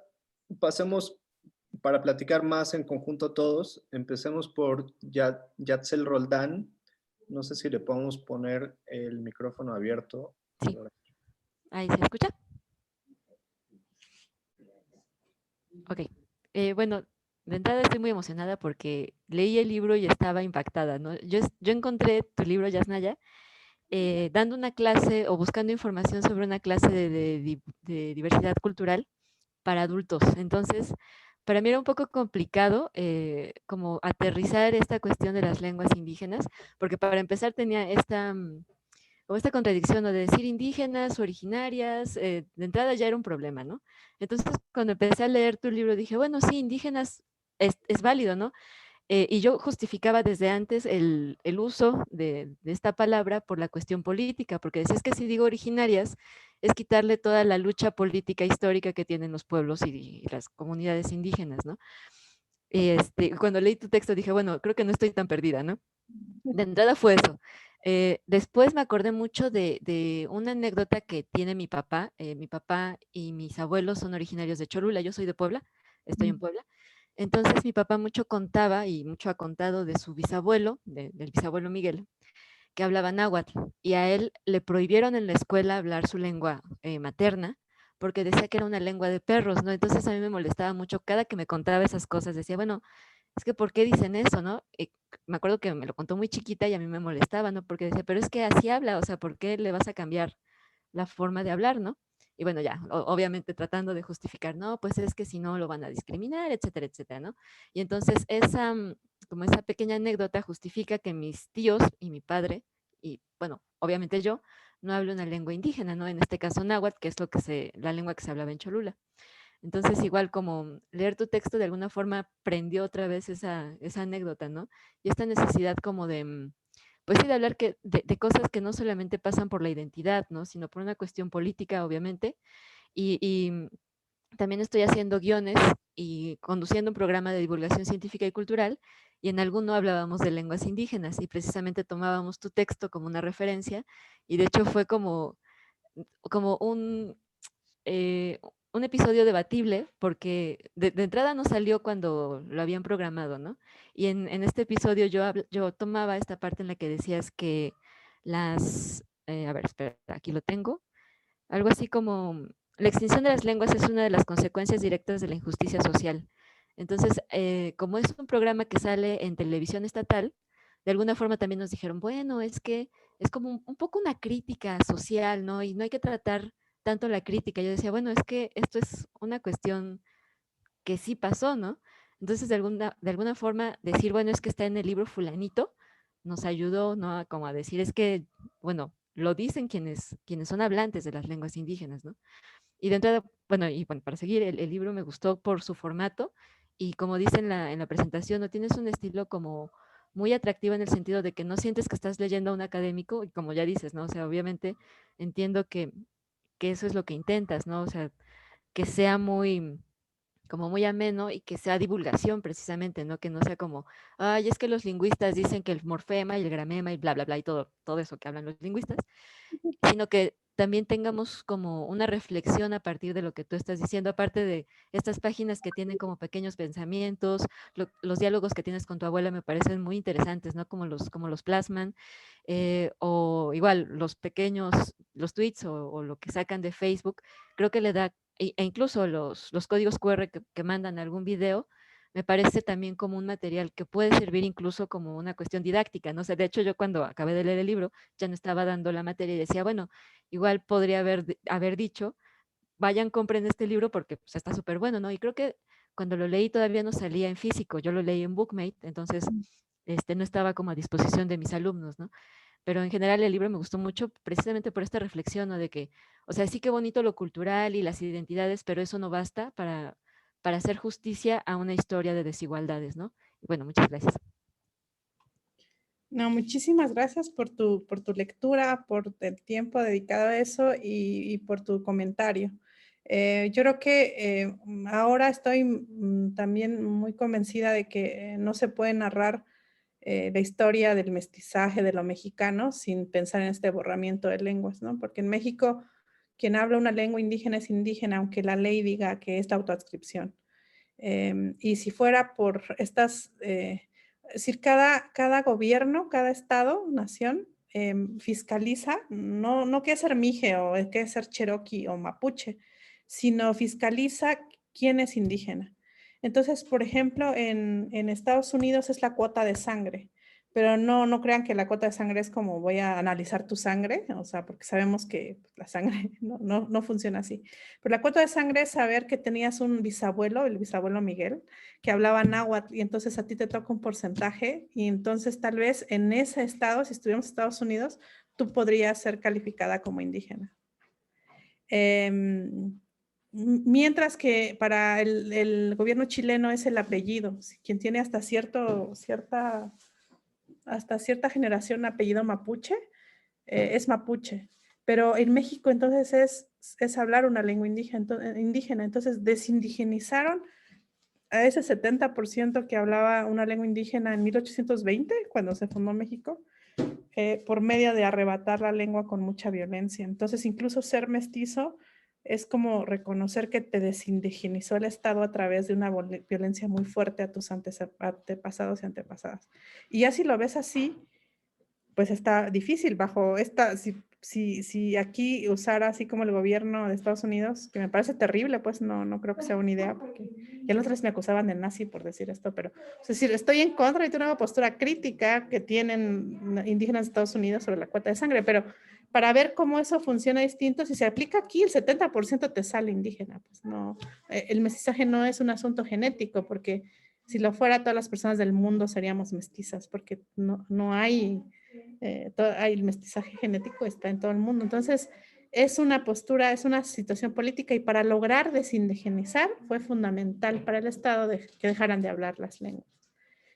pasemos para platicar más en conjunto todos. Empecemos por Yatzel Roldán. No sé si le podemos poner el micrófono abierto. Sí, ahí se escucha. Ok, bueno, de entrada estoy muy emocionada porque leí el libro y estaba impactada, ¿no? Yo encontré tu libro, Yasnaya, dando una clase o buscando información sobre una clase de diversidad cultural para adultos. Entonces, para mí era un poco complicado como aterrizar esta cuestión de las lenguas indígenas, porque para empezar tenía o esta contradicción o de decir indígenas, originarias, de entrada ya era un problema, ¿no? Entonces, cuando empecé a leer tu libro, dije, bueno, sí, indígenas es válido, ¿no? Y yo justificaba desde antes el uso de esta palabra por la cuestión política, porque decías que si digo originarias, es quitarle toda la lucha política histórica que tienen los pueblos y las comunidades indígenas, ¿no? Cuando leí tu texto dije, bueno, creo que no estoy tan perdida, ¿no? De entrada fue eso. Después me acordé mucho de una anécdota que tiene mi papá. Mi papá y mis abuelos son originarios de Cholula, yo soy de Puebla, estoy en Puebla. Entonces mi papá mucho contaba y mucho ha contado de su bisabuelo, del bisabuelo Miguel, que hablaba náhuatl y a él le prohibieron en la escuela hablar su lengua materna porque decía que era una lengua de perros, ¿no? Entonces a mí me molestaba mucho cada que me contaba esas cosas, decía, bueno, es que ¿por qué dicen eso, no? Me acuerdo que me lo contó muy chiquita y a mí me molestaba, ¿no? Porque decía, pero es que así habla, o sea, ¿por qué le vas a cambiar la forma de hablar, no? Y bueno, ya, obviamente tratando de justificar, no, pues es que si no lo van a discriminar, etcétera, etcétera, ¿no? Y entonces como esa pequeña anécdota justifica que mis tíos y mi padre, y bueno, obviamente yo, no hablo una lengua indígena, ¿no? En este caso náhuatl, que es la lengua que se hablaba en Cholula. Entonces, igual como leer tu texto de alguna forma prendió otra vez esa anécdota, ¿no? Y esta necesidad como de, pues sí, de hablar de cosas que no solamente pasan por la identidad, ¿no? Sino por una cuestión política, obviamente. Y también estoy haciendo guiones y conduciendo un programa de divulgación científica y cultural, y en alguno hablábamos de lenguas indígenas y precisamente tomábamos tu texto como una referencia, y de hecho fue como eh, un episodio debatible, porque de entrada no salió cuando lo habían programado, ¿no? Y en este episodio yo tomaba esta parte en la que decías que a ver, espera, aquí lo tengo, algo así como, la extinción de las lenguas es una de las consecuencias directas de la injusticia social. Entonces, como es un programa que sale en televisión estatal, de alguna forma también nos dijeron, bueno, es que es como un poco una crítica social, ¿no? Y no hay que tratar tanto la crítica. Yo decía, bueno, es que esto es una cuestión que sí pasó, ¿no? Entonces, de alguna forma, decir, bueno, es que está en el libro fulanito, nos ayudó, ¿no? Como a decir, es que, bueno, lo dicen quienes son hablantes de las lenguas indígenas, ¿no? Y de entrada, bueno, para seguir, el libro me gustó por su formato, y como dice en la presentación, no tienes un estilo como muy atractivo en el sentido de que no sientes que estás leyendo a un académico, y como ya dices, ¿no? O sea, obviamente entiendo que eso es lo que intentas, ¿no? O sea, que sea como muy ameno y que sea divulgación precisamente, ¿no? Que no sea como, ay, es que los lingüistas dicen que el morfema y el gramema y bla, bla, bla, y todo eso que hablan los lingüistas, sino que también tengamos como una reflexión a partir de lo que tú estás diciendo, aparte de estas páginas que tienen como pequeños pensamientos, los diálogos que tienes con tu abuela me parecen muy interesantes, ¿no? Como los plasman, o igual los tweets o lo que sacan de Facebook, creo que le da, e incluso los códigos QR que mandan a algún video, me parece también como un material que puede servir incluso como una cuestión didáctica, ¿no? O sea, de hecho, yo cuando acabé de leer el libro, ya no estaba dando la materia y decía, bueno, igual podría haber dicho, vayan, compren este libro porque pues, está súper bueno, ¿no? Y creo que cuando lo leí todavía no salía en físico, yo lo leí en Bookmate, entonces no estaba como a disposición de mis alumnos, ¿no? Pero en general el libro me gustó mucho precisamente por esta reflexión, ¿no? De que, o sea, sí que bonito lo cultural y las identidades, pero eso no basta para hacer justicia a una historia de desigualdades, ¿no? Y bueno, muchas gracias. No, muchísimas gracias por tu lectura, por el tiempo dedicado a eso y por tu comentario. Yo creo que ahora estoy también muy convencida de que no se puede narrar la historia del mestizaje de lo mexicano sin pensar en este borramiento de lenguas, ¿no? Porque en México quien habla una lengua indígena es indígena, aunque la ley diga que es la autoadscripción. Y si fuera por estas, es decir, cada gobierno, cada estado, nación, fiscaliza, no quiere ser mije o quiere ser cherokee o mapuche, sino fiscaliza quién es indígena. Entonces, por ejemplo, en Estados Unidos es la cuota de sangre, pero no crean que la cuota de sangre es como voy a analizar tu sangre, o sea, porque sabemos que la sangre no funciona así. Pero la cuota de sangre es saber que tenías un bisabuelo, el bisabuelo Miguel, que hablaba náhuatl y entonces a ti te toca un porcentaje y entonces tal vez en ese estado, si estuviéramos en Estados Unidos, tú podrías ser calificada como indígena. Mientras que para el gobierno chileno es el apellido, quien tiene hasta cierta generación apellido mapuche, es mapuche. Pero en México entonces es hablar una lengua indígena. Entonces desindigenizaron a ese 70% que hablaba una lengua indígena en 1820, cuando se fundó México, por medio de arrebatar la lengua con mucha violencia. Entonces incluso ser mestizo es como reconocer que te desindigenizó el Estado a través de una violencia muy fuerte a tus antepasados y antepasadas. Y ya si lo ves así, pues está difícil bajo esta, si aquí usara así como el gobierno de Estados Unidos, que me parece terrible, pues no creo que sea una idea, porque ya los otros me acusaban de nazi por decir esto, pero es decir, estoy en contra y tengo una postura crítica que tienen indígenas de Estados Unidos sobre la cuota de sangre, pero para ver cómo eso funciona distinto. Si se aplica aquí, el 70% te sale indígena. Pues no, el mestizaje no es un asunto genético, porque si lo fuera, todas las personas del mundo seríamos mestizas, porque no hay, el mestizaje genético está en todo el mundo. Entonces, es una postura, es una situación política, y para lograr desindigenizar fue fundamental para el Estado que dejaran de hablar las lenguas.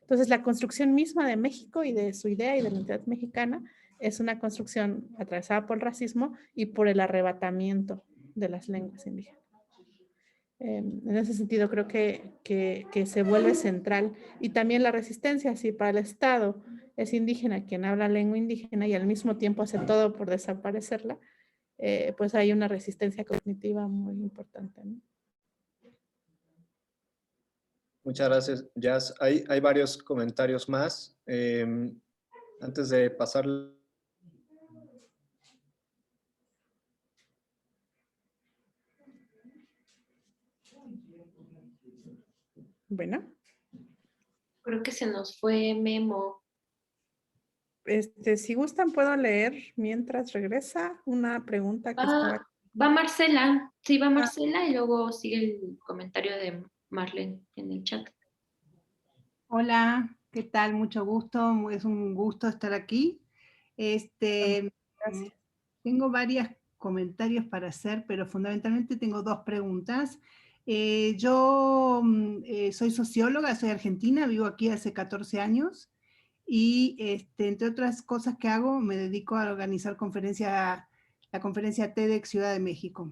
Entonces, la construcción misma de México y de su idea y de la identidad mexicana es una construcción atravesada por el racismo y por el arrebatamiento de las lenguas indígenas. En ese sentido, creo que se vuelve central. Y también la resistencia, si para el Estado es indígena quien habla lengua indígena y al mismo tiempo hace todo por desaparecerla, pues hay una resistencia cognitiva muy importante, ¿no? Muchas gracias, Jazz. Hay varios comentarios más. Antes de pasar... Bueno. Creo que se nos fue Memo. Si gustan, puedo leer mientras regresa una pregunta que estaba... Va Marcela. Sí, va Marcela y luego sigue el comentario de Marlene en el chat. Hola, ¿qué tal? Mucho gusto, es un gusto estar aquí. Tengo varios comentarios para hacer, pero fundamentalmente tengo dos preguntas. Yo soy socióloga, soy argentina, vivo aquí hace 14 años y entre otras cosas que hago, me dedico a organizar la conferencia TEDx Ciudad de México.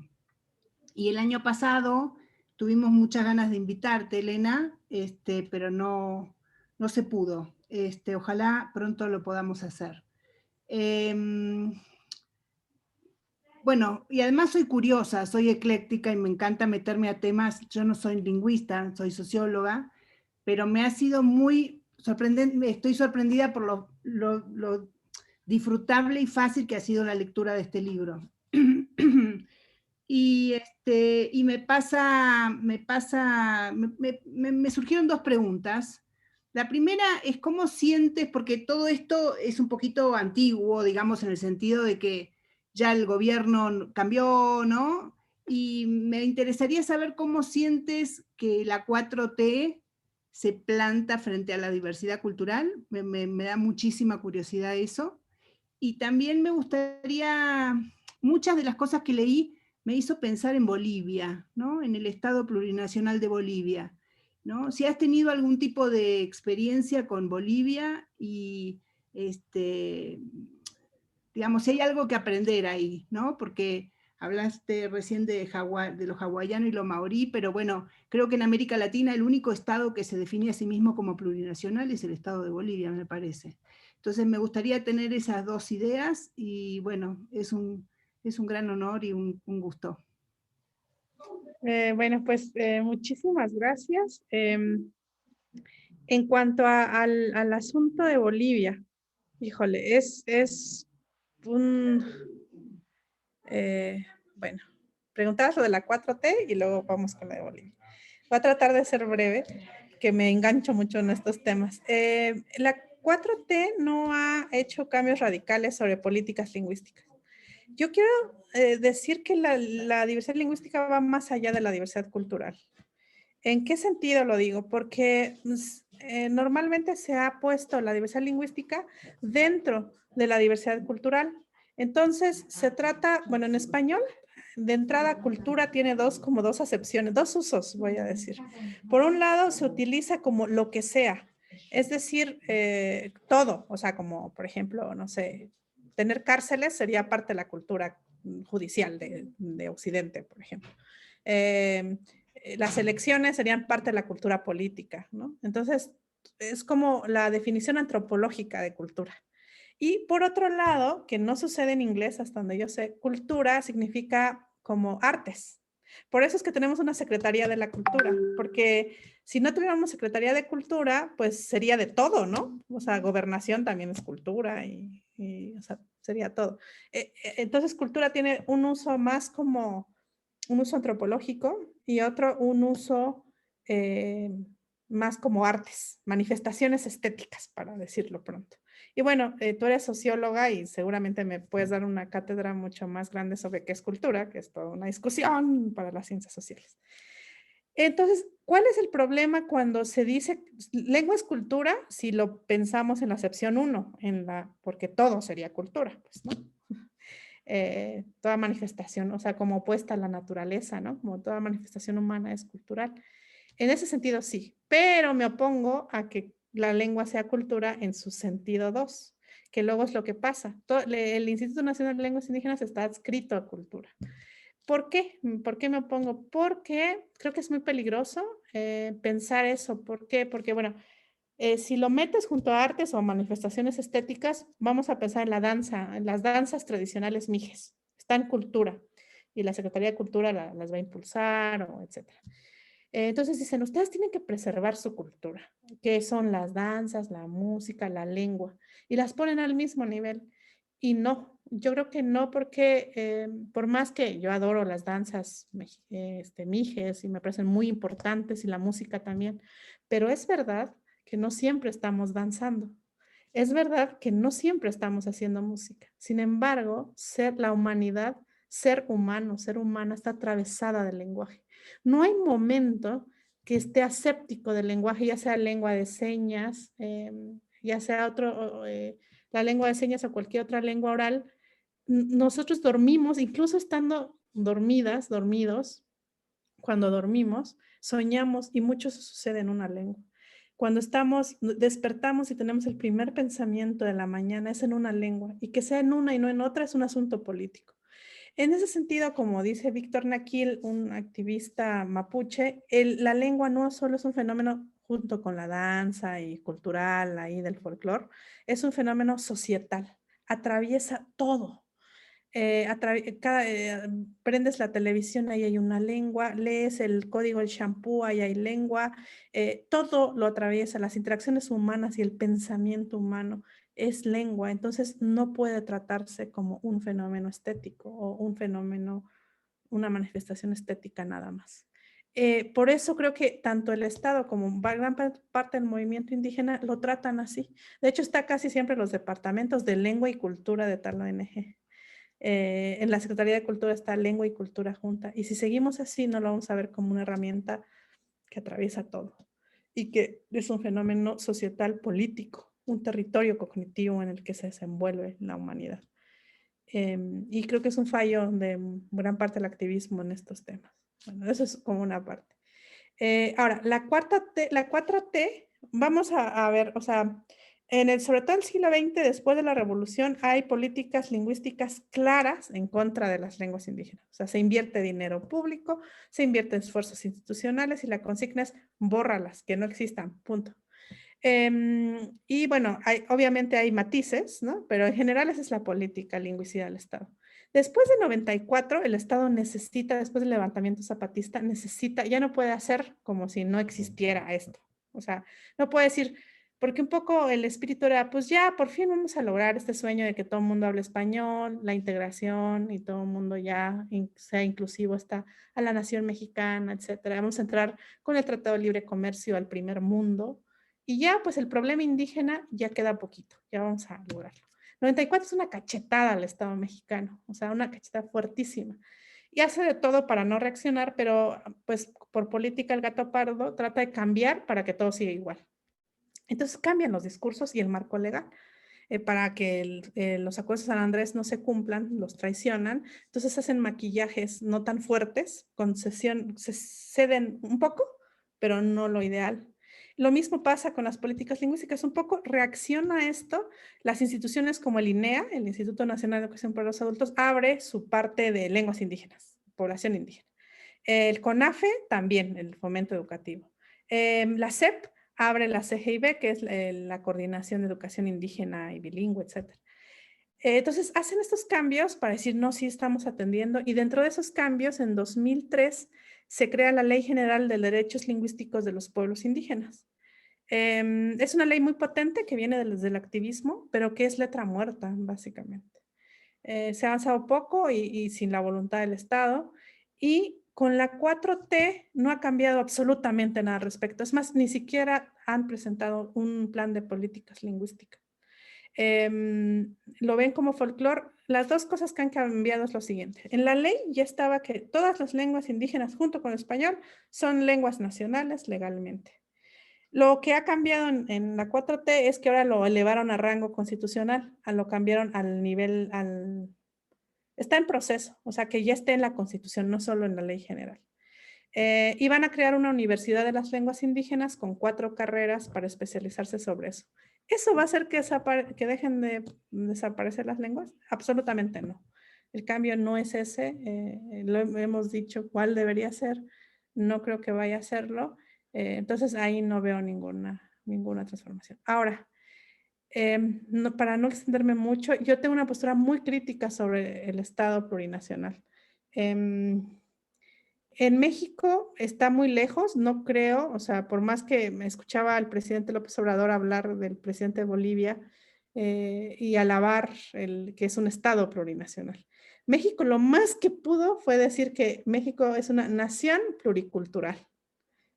Y el año pasado tuvimos muchas ganas de invitarte, Elena, pero no se pudo. Ojalá pronto lo podamos hacer. Bueno, y además soy curiosa, soy ecléctica y me encanta meterme a temas. Yo no soy lingüista, soy socióloga, pero me ha sido muy sorprendente, estoy sorprendida por lo disfrutable y fácil que ha sido la lectura de este libro. Y me surgieron dos preguntas. La primera es cómo sientes, porque todo esto es un poquito antiguo, digamos, en el sentido de que ya el gobierno cambió, ¿no? Y me interesaría saber cómo sientes que la 4T se planta frente a la diversidad cultural. Me da muchísima curiosidad eso. Y también me gustaría, muchas de las cosas que leí me hizo pensar en Bolivia, ¿no? En el Estado Plurinacional de Bolivia, ¿no? Si has tenido algún tipo de experiencia con Bolivia y, digamos, si hay algo que aprender ahí, ¿no? Porque hablaste recién de lo hawaiano y lo maorí, pero bueno, creo que en América Latina el único estado que se define a sí mismo como plurinacional es el Estado de Bolivia, me parece. Entonces me gustaría tener esas dos ideas y bueno, es un gran honor y un gusto. Bueno, pues muchísimas gracias. En cuanto al asunto de Bolivia, híjole, es un... bueno, preguntabas lo de la 4T y luego vamos con la de Bolivia. Voy a tratar de ser breve, que me engancho mucho en estos temas. La 4T no ha hecho cambios radicales sobre políticas lingüísticas. Yo quiero decir que la diversidad lingüística va más allá de la diversidad cultural. ¿En qué sentido lo digo? Porque normalmente se ha puesto la diversidad lingüística dentro de la diversidad cultural. Entonces, se trata, bueno, en español, de entrada, cultura tiene como dos acepciones, dos usos, voy a decir. Por un lado, se utiliza como lo que sea, es decir, todo, o sea, como, por ejemplo, no sé, tener cárceles sería parte de la cultura judicial de Occidente, por ejemplo. Las elecciones serían parte de la cultura política, ¿no? Entonces, es como la definición antropológica de cultura. Y por otro lado, que no sucede en inglés hasta donde yo sé, cultura significa como artes. Por eso es que tenemos una Secretaría de la Cultura, porque si no tuviéramos Secretaría de Cultura, pues sería de todo, ¿no? O sea, gobernación también es cultura y o sea, sería todo. Entonces, cultura tiene un uso más como un uso antropológico y otro un uso más como artes, manifestaciones estéticas, para decirlo pronto. Y bueno, tú eres socióloga y seguramente me puedes dar una cátedra mucho más grande sobre qué es cultura, que es toda una discusión para las ciencias sociales. Entonces, ¿cuál es el problema cuando se dice lengua es cultura? Si lo pensamos en la acepción 1, porque todo sería cultura, pues, ¿no? Toda manifestación, o sea, como opuesta a la naturaleza, ¿no? Como toda manifestación humana es cultural. En ese sentido, sí, pero me opongo a que la lengua sea cultura en su sentido 2, que luego es lo que pasa. El Instituto Nacional de Lenguas Indígenas está adscrito a cultura. ¿Por qué? ¿Por qué me opongo? Porque creo que es muy peligroso pensar eso. ¿Por qué? Porque, bueno, si lo metes junto a artes o manifestaciones estéticas, vamos a pensar en la danza, en las danzas tradicionales mijes. Está en cultura y la Secretaría de Cultura las va a impulsar, o etcétera. Entonces dicen, ustedes tienen que preservar su cultura, que son las danzas, la música, la lengua, y las ponen al mismo nivel. Y no, yo creo que no, porque por más que yo adoro las danzas mijes y me parecen muy importantes y la música también, pero es verdad que no siempre estamos danzando. Es verdad que no siempre estamos haciendo música. Sin embargo, la humanidad, ser humano, ser humana, está atravesada del lenguaje. No hay momento que esté aséptico del lenguaje, ya sea lengua de señas, ya sea la lengua de señas o cualquier otra lengua oral. Nosotros dormimos, incluso estando dormidos, cuando dormimos, soñamos y mucho eso sucede en una lengua. Cuando despertamos y tenemos el primer pensamiento de la mañana es en una lengua, y que sea en una y no en otra es un asunto político. En ese sentido, como dice Víctor Naquil, un activista mapuche, la lengua no solo es un fenómeno junto con la danza y cultural ahí del folclore, es un fenómeno societal, atraviesa todo. Prendes la televisión, ahí hay una lengua, lees el código del shampoo, ahí hay lengua, todo lo atraviesa, las interacciones humanas y el pensamiento humano es lengua, entonces no puede tratarse como un fenómeno estético o un fenómeno, una manifestación estética nada más. Por eso creo que tanto el Estado como gran parte del movimiento indígena lo tratan así. De hecho, está casi siempre en los departamentos de lengua y cultura de tal ONG. En la Secretaría de Cultura está lengua y cultura junta. Y si seguimos así, no lo vamos a ver como una herramienta que atraviesa todo y que es un fenómeno societal político, un territorio cognitivo en el que se desenvuelve la humanidad. Y creo que es un fallo de gran parte del activismo en estos temas. Bueno, eso es como una parte. Ahora, la 4T, vamos a ver, o sea, sobre todo el siglo XX, después de la revolución, hay políticas lingüísticas claras en contra de las lenguas indígenas. O sea, se invierte dinero público, se invierte en esfuerzos institucionales y la consigna es bórralas, que no existan, punto. Y bueno, obviamente hay matices, ¿no? Pero en general esa es la política lingüística del Estado. Después de 94, el Estado necesita, después del levantamiento zapatista, ya no puede hacer como si no existiera esto. O sea, no puede decir, porque un poco el espíritu era, pues ya, por fin vamos a lograr este sueño de que todo el mundo hable español, la integración y todo el mundo ya sea inclusivo hasta a la nación mexicana, etcétera. Vamos a entrar con el Tratado de Libre Comercio al primer mundo. Y ya, pues el problema indígena ya queda poquito, ya vamos a lograrlo. 94 es una cachetada al Estado mexicano, o sea, una cachetada fuertísima. Y hace de todo para no reaccionar, pero pues por política el gato pardo trata de cambiar para que todo siga igual. Entonces cambian los discursos y el marco legal para que los acuerdos de San Andrés no se cumplan, los traicionan. Entonces hacen maquillajes no tan fuertes, se ceden un poco, pero no lo ideal. Lo mismo pasa con las políticas lingüísticas, un poco reacciona a esto. Las instituciones como el INEA, el Instituto Nacional de Educación para los Adultos, abre su parte de lenguas indígenas, población indígena. El CONAFE también, el fomento educativo. La SEP abre la CGIB, que es la Coordinación de Educación Indígena y Bilingüe, etc. Entonces, hacen estos cambios para decir, no, sí estamos atendiendo, y dentro de esos cambios, en 2003, se crea la Ley General de Derechos Lingüísticos de los Pueblos Indígenas. Es una ley muy potente que viene desde el activismo, pero que es letra muerta, básicamente. Se ha avanzado poco y sin la voluntad del Estado, y con la 4T no ha cambiado absolutamente nada al respecto. Es más, ni siquiera han presentado un plan de políticas lingüísticas. Lo ven como folclore. Las dos cosas que han cambiado es lo siguiente. En la ley ya estaba que todas las lenguas indígenas junto con el español son lenguas nacionales legalmente. Lo que ha cambiado en la 4T es que ahora lo elevaron a rango constitucional, lo cambiaron al nivel, está en proceso, o sea que ya esté en la Constitución, no solo en la ley general. Y van a crear una universidad de las lenguas indígenas con 4 carreras para especializarse sobre eso. ¿Eso va a hacer que dejen de desaparecer las lenguas? Absolutamente no. El cambio no es ese, lo hemos dicho cuál debería ser, no creo que vaya a serlo, entonces ahí no veo ninguna transformación. Ahora, para no extenderme mucho, yo tengo una postura muy crítica sobre el Estado plurinacional. En México está muy lejos, no creo, o sea, por más que me escuchaba al presidente López Obrador hablar del presidente de Bolivia y alabar que es un Estado plurinacional. México lo más que pudo fue decir que México es una nación pluricultural.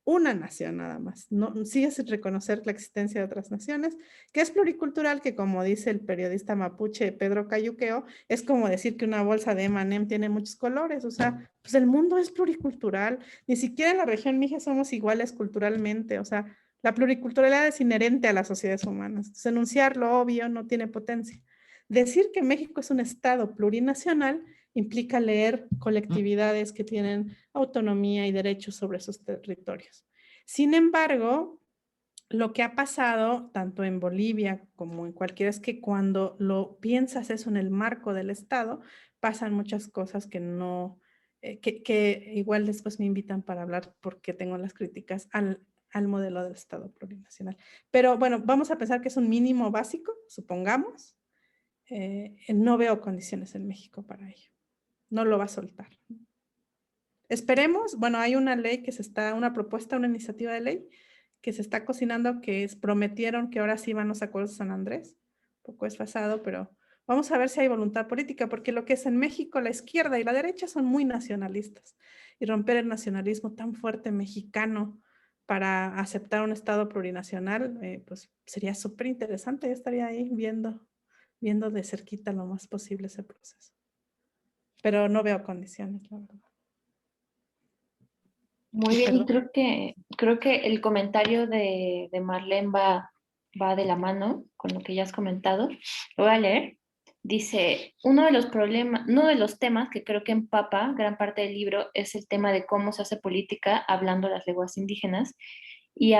Una nación nada más. No, sí es reconocer la existencia de otras naciones, que es pluricultural, que como dice el periodista mapuche Pedro Cayuqueo, es como decir que una bolsa de M&M tiene muchos colores. O sea, pues el mundo es pluricultural. Ni siquiera en la región Mije somos iguales culturalmente. O sea, la pluriculturalidad es inherente a las sociedades humanas. Entonces, enunciar lo obvio no tiene potencia. Decir que México es un estado plurinacional implica leer colectividades que tienen autonomía y derechos sobre sus territorios. Sin embargo, lo que ha pasado tanto en Bolivia como en cualquiera es que cuando lo piensas eso en el marco del Estado, pasan muchas cosas que no, que igual después me invitan para hablar porque tengo las críticas al modelo del Estado plurinacional. Pero bueno, vamos a pensar que es un mínimo básico, supongamos. No veo condiciones en México para ello. No lo va a soltar. Esperemos, bueno, hay una ley una propuesta, una iniciativa de ley que se está cocinando, prometieron que ahora sí van los acuerdos de San Andrés, un poco desfasado, pero vamos a ver si hay voluntad política, porque lo que es en México, la izquierda y la derecha son muy nacionalistas, y romper el nacionalismo tan fuerte mexicano para aceptar un Estado plurinacional, pues sería súper interesante. Yo estaría ahí viendo de cerquita lo más posible ese proceso. Pero no veo condiciones, la verdad. Muy bien, y Perdón. creo que el comentario de Marlene va de la mano con lo que ya has comentado. Lo voy a leer. Dice, uno de los temas que creo que empapa gran parte del libro es el tema de cómo se hace política hablando las lenguas indígenas, y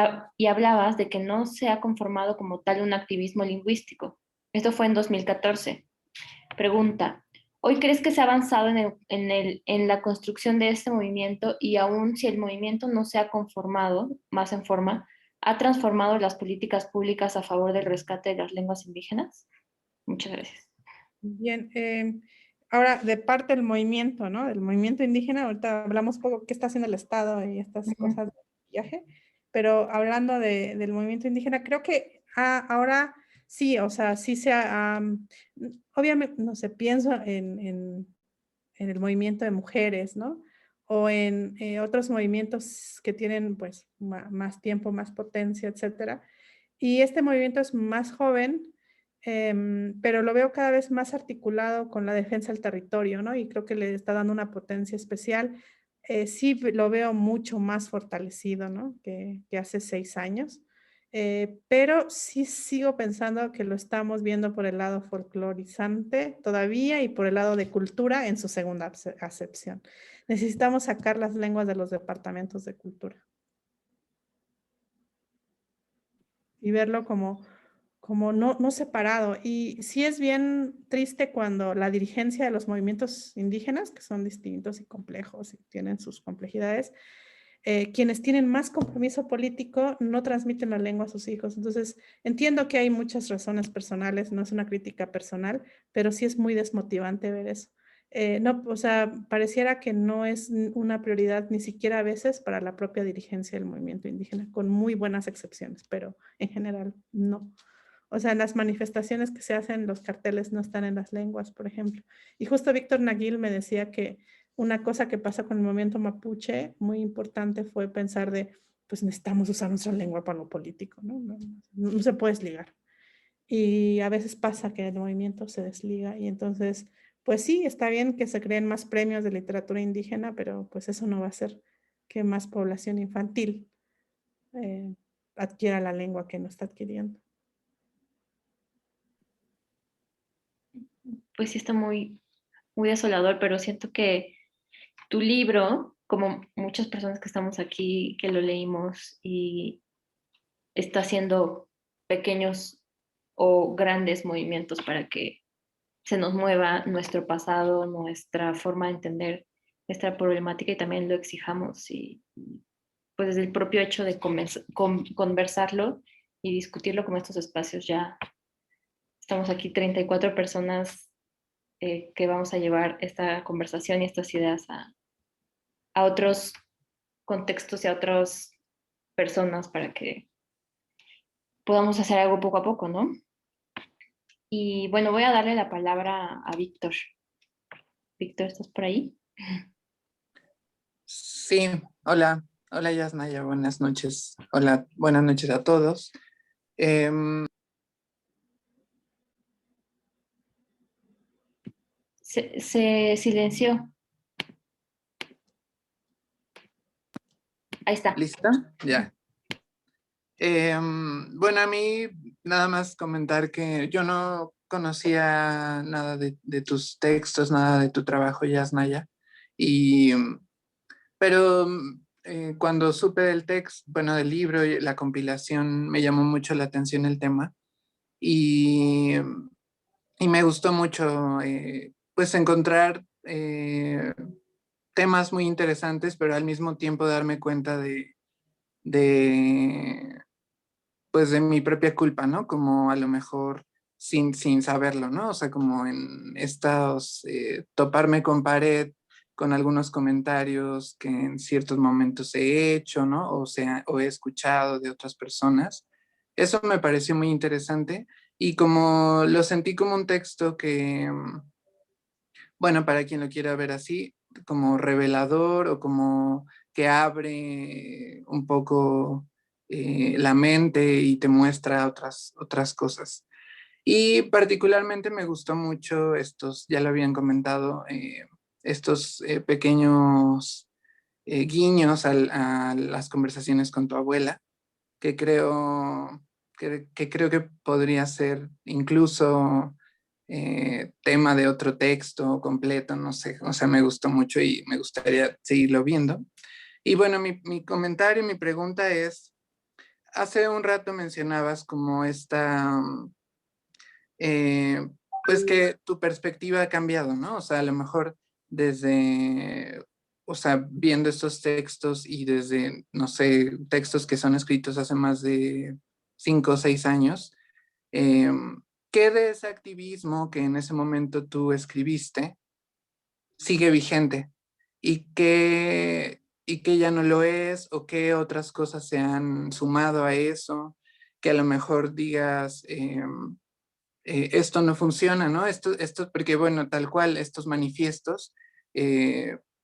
hablabas de que no se ha conformado como tal un activismo lingüístico. Esto fue en 2014. Pregunta, ¿hoy crees que se ha avanzado en la construcción de este movimiento, y aún si el movimiento no se ha conformado más en forma, ha transformado las políticas públicas a favor del rescate de las lenguas indígenas? Muchas gracias. Bien, ahora de parte del movimiento, ¿no? Del movimiento indígena, ahorita hablamos poco qué está haciendo el Estado y estas cosas de viaje, pero hablando del movimiento indígena, creo que ahora sí, o sea, sí se ha, obviamente, no sé, pienso en el movimiento de mujeres, ¿no? O en otros movimientos que tienen pues más tiempo, más potencia, etcétera. Y este movimiento es más joven, pero lo veo cada vez más articulado con la defensa del territorio, ¿no? Y creo que le está dando una potencia especial. Sí lo veo mucho más fortalecido, ¿no? Que hace 6 años. Pero sí sigo pensando que lo estamos viendo por el lado folclorizante todavía y por el lado de cultura en su segunda acepción. Necesitamos sacar las lenguas de los departamentos de cultura y verlo como no separado. Y sí es bien triste cuando la dirigencia de los movimientos indígenas, que son distintos y complejos y tienen sus complejidades, quienes tienen más compromiso político no transmiten la lengua a sus hijos. Entonces, entiendo que hay muchas razones personales, no es una crítica personal, pero sí es muy desmotivante ver eso. No, o sea, pareciera que no es una prioridad ni siquiera a veces para la propia dirigencia del movimiento indígena, con muy buenas excepciones, pero en general no. O sea, en las manifestaciones que se hacen, los carteles no están en las lenguas, por ejemplo. Y justo Víctor Naguil me decía que una cosa que pasa con el movimiento mapuche, muy importante, fue pensar de, pues necesitamos usar nuestra lengua para lo político, ¿no? No se puede desligar. Y a veces pasa que el movimiento se desliga y entonces, pues sí, está bien que se creen más premios de literatura indígena, pero pues eso no va a hacer que más población infantil adquiera la lengua que no está adquiriendo. Pues sí está muy, muy desolador, pero siento que tu libro, como muchas personas que estamos aquí, que lo leímos y está haciendo pequeños o grandes movimientos para que se nos mueva nuestro pasado, nuestra forma de entender nuestra problemática y también lo exijamos. Y pues desde el propio hecho de conversarlo y discutirlo como estos espacios, ya estamos aquí 34 personas que vamos a llevar esta conversación y estas ideas a otros contextos y a otras personas para que podamos hacer algo poco a poco, ¿no? Y bueno, voy a darle la palabra a Víctor. Víctor, ¿estás por ahí? Sí, hola, hola Yasnaya, buenas noches. Hola, buenas noches a todos. Se silenció. Ahí está. ¿Lista? Ya. Bueno, a mí nada más comentar que yo no conocía nada de tus textos, nada de tu trabajo, Yasnaya. Pero cuando supe del texto, bueno, del libro y la compilación, me llamó mucho la atención el tema. Y, y me gustó mucho, pues, encontrar temas muy interesantes, pero al mismo tiempo darme cuenta de, pues, de mi propia culpa, ¿no? Como a lo mejor sin saberlo, ¿no? O sea, como en estos, toparme con pared con algunos comentarios que en ciertos momentos he hecho, ¿no? O he escuchado de otras personas. Eso me pareció muy interesante y como lo sentí como un texto que, bueno, para quien lo quiera ver así, como revelador o como que abre un poco la mente y te muestra otras cosas. Y particularmente me gustó mucho estos, ya lo habían comentado, estos pequeños guiños a las conversaciones con tu abuela, que creo que podría ser incluso tema de otro texto completo, no sé, o sea, me gustó mucho y me gustaría seguirlo viendo. Y bueno, mi comentario, mi pregunta es, hace un rato mencionabas como esta, eh, pues que tu perspectiva ha cambiado, ¿no? O sea, a lo mejor desde, o sea, viendo estos textos y desde, no sé, textos que son escritos hace más de 5 o 6 años, eh, ¿qué de ese activismo que en ese momento tú escribiste sigue vigente? ¿Y qué ya no lo es? ¿O qué otras cosas se han sumado a eso? Que a lo mejor digas, esto no funciona, ¿no? Esto, porque bueno, tal cual, estos manifiestos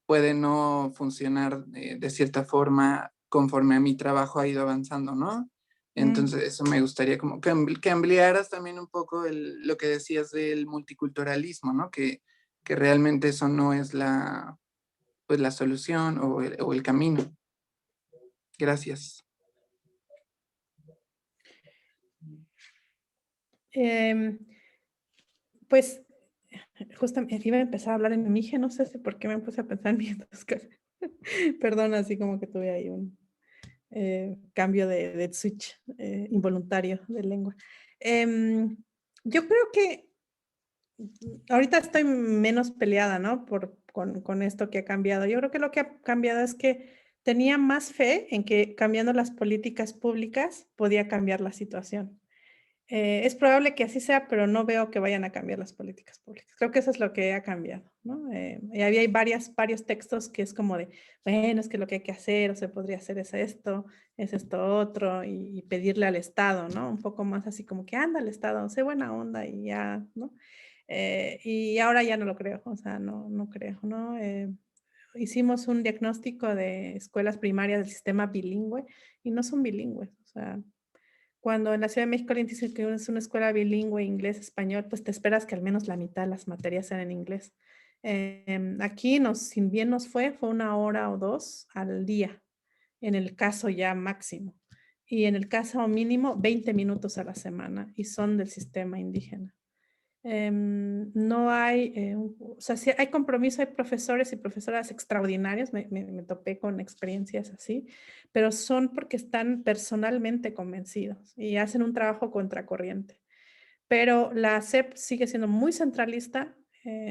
pueden no funcionar de cierta forma conforme a mi trabajo ha ido avanzando, ¿no? Entonces, eso me gustaría como que ampliaras también un poco lo que decías del multiculturalismo, ¿no? Que realmente eso no es pues, la solución o el camino. Gracias. Pues justamente iba a empezar a hablar en Mije, no sé si por qué me puse a pensar en mis dos cosas. Perdón, así como que tuve ahí un cambio de switch involuntario de lengua. Yo creo que ahorita estoy menos peleada, ¿no? Con esto que ha cambiado. Yo creo que lo que ha cambiado es que tenía más fe en que cambiando las políticas públicas podía cambiar la situación. Es probable que así sea, pero no veo que vayan a cambiar las políticas públicas. Creo que eso es lo que ha cambiado, ¿no? Y había varios textos que es como de, bueno, es que lo que hay que hacer o se podría hacer es esto otro, y pedirle al Estado, ¿no? Un poco más así como que anda al Estado, sé buena onda y ya, ¿no? Y ahora ya no lo creo, o sea, no creo, ¿no? hicimos un diagnóstico de escuelas primarias del sistema bilingüe y no son bilingües. O sea, cuando en la Ciudad de México alguien dice que es una escuela bilingüe, inglés-español, pues te esperas que al menos la mitad de las materias sean en inglés. Aquí, sin bien nos fue 1 hora o 2 al día, en el caso ya máximo. Y en el caso mínimo, 20 minutos a la semana, y son del sistema indígena. No hay, o sea, sí hay compromiso, hay profesores y profesoras extraordinarios, me topé con experiencias así, pero son porque están personalmente convencidos y hacen un trabajo contracorriente. Pero la SEP sigue siendo muy centralista,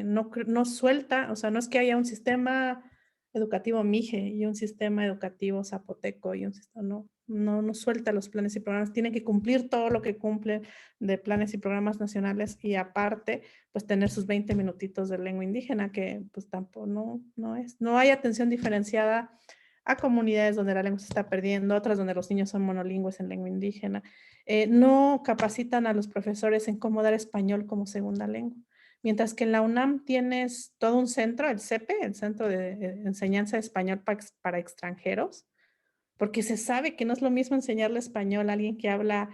no suelta, o sea, no es que haya un sistema educativo Mije y un sistema educativo zapoteco y un sistema, no suelta los planes y programas, tienen que cumplir todo lo que cumple de planes y programas nacionales y aparte, pues tener sus 20 minutitos de lengua indígena, que pues tampoco, no hay atención diferenciada a comunidades donde la lengua se está perdiendo, otras donde los niños son monolingües en lengua indígena. No capacitan a los profesores en cómo dar español como segunda lengua. Mientras que en la UNAM tienes todo un centro, el CEPE, el Centro de Enseñanza de Español para Extranjeros, porque se sabe que no es lo mismo enseñarle español a alguien que habla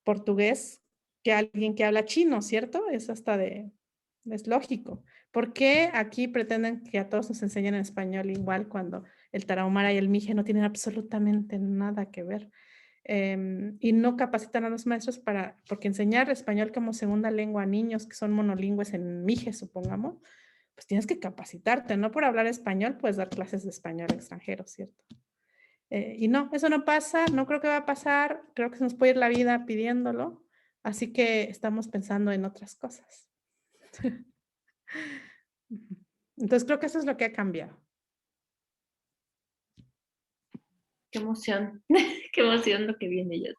portugués que a alguien que habla chino, ¿cierto? Es es lógico. ¿Por qué aquí pretenden que a todos nos enseñen en español igual cuando el tarahumara y el mije no tienen absolutamente nada que ver? Y no capacitan a los maestros porque enseñar español como segunda lengua a niños que son monolingües en mije, supongamos, pues tienes que capacitarte, no por hablar español puedes dar clases de español a extranjeros, ¿cierto? Y no, eso no pasa, no creo que va a pasar, creo que se nos puede ir la vida pidiéndolo, así que estamos pensando en otras cosas. Entonces creo que eso es lo que ha cambiado. Qué emoción, qué emoción lo que viene ya.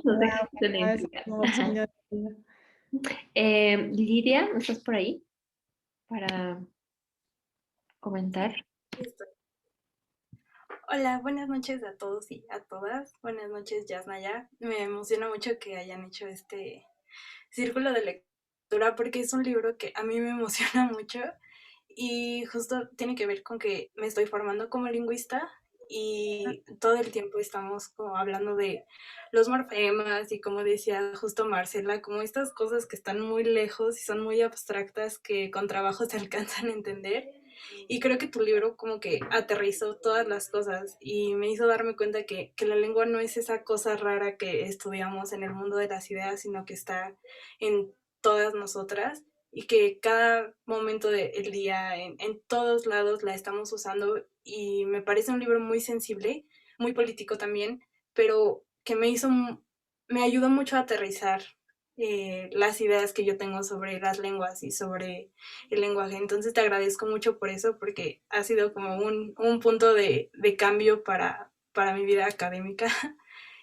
No sé qué se le intriga. Lidia, ¿estás por ahí para comentar? Listo. Hola, buenas noches a todos y a todas. Buenas noches, Yasnaya. Me emociona mucho que hayan hecho este círculo de lectura porque es un libro que a mí me emociona mucho y justo tiene que ver con que me estoy formando como lingüista y todo el tiempo estamos como hablando de los morfemas y como decía justo Marcela, como estas cosas que están muy lejos y son muy abstractas que con trabajo se alcanzan a entender. Y creo que tu libro como que aterrizó todas las cosas y me hizo darme cuenta que la lengua no es esa cosa rara que estudiamos en el mundo de las ideas, sino que está en todas nosotras y que cada momento del día, en todos lados la estamos usando y me parece un libro muy sensible, muy político también, pero que me ayudó mucho a aterrizar las ideas que yo tengo sobre las lenguas y sobre el lenguaje. Entonces te agradezco mucho por eso, porque ha sido como un punto de cambio para mi vida académica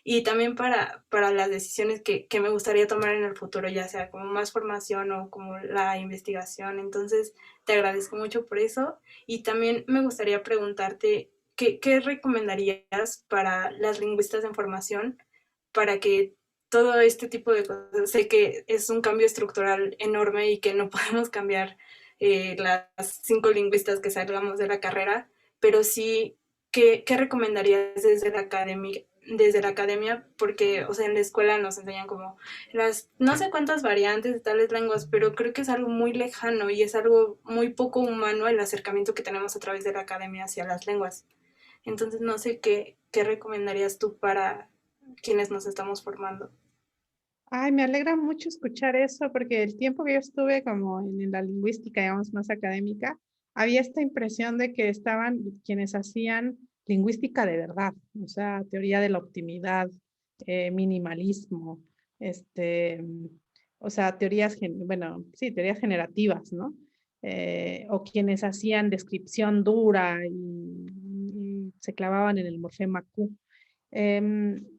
y también para las decisiones que me gustaría tomar en el futuro, ya sea como más formación o como la investigación. Entonces te agradezco mucho por eso y también me gustaría preguntarte ¿qué recomendarías para las lingüistas en formación para que todo este tipo de cosas, sé que es un cambio estructural enorme y que no podemos cambiar las 5 lingüistas que salgamos de la carrera, pero sí, ¿qué recomendarías desde la academia? Porque, o sea, en la escuela nos enseñan como las no sé cuántas variantes de tales lenguas, pero creo que es algo muy lejano y es algo muy poco humano el acercamiento que tenemos a través de la academia hacia las lenguas. Entonces, no sé qué recomendarías tú para quienes nos estamos formando. Ay, me alegra mucho escuchar eso, porque el tiempo que yo estuve como en la lingüística, digamos, más académica, había esta impresión de que estaban quienes hacían lingüística de verdad, o sea, teoría de la optimidad, minimalismo, o sea, teorías generativas, ¿no? O quienes hacían descripción dura y se clavaban en el morfema Q.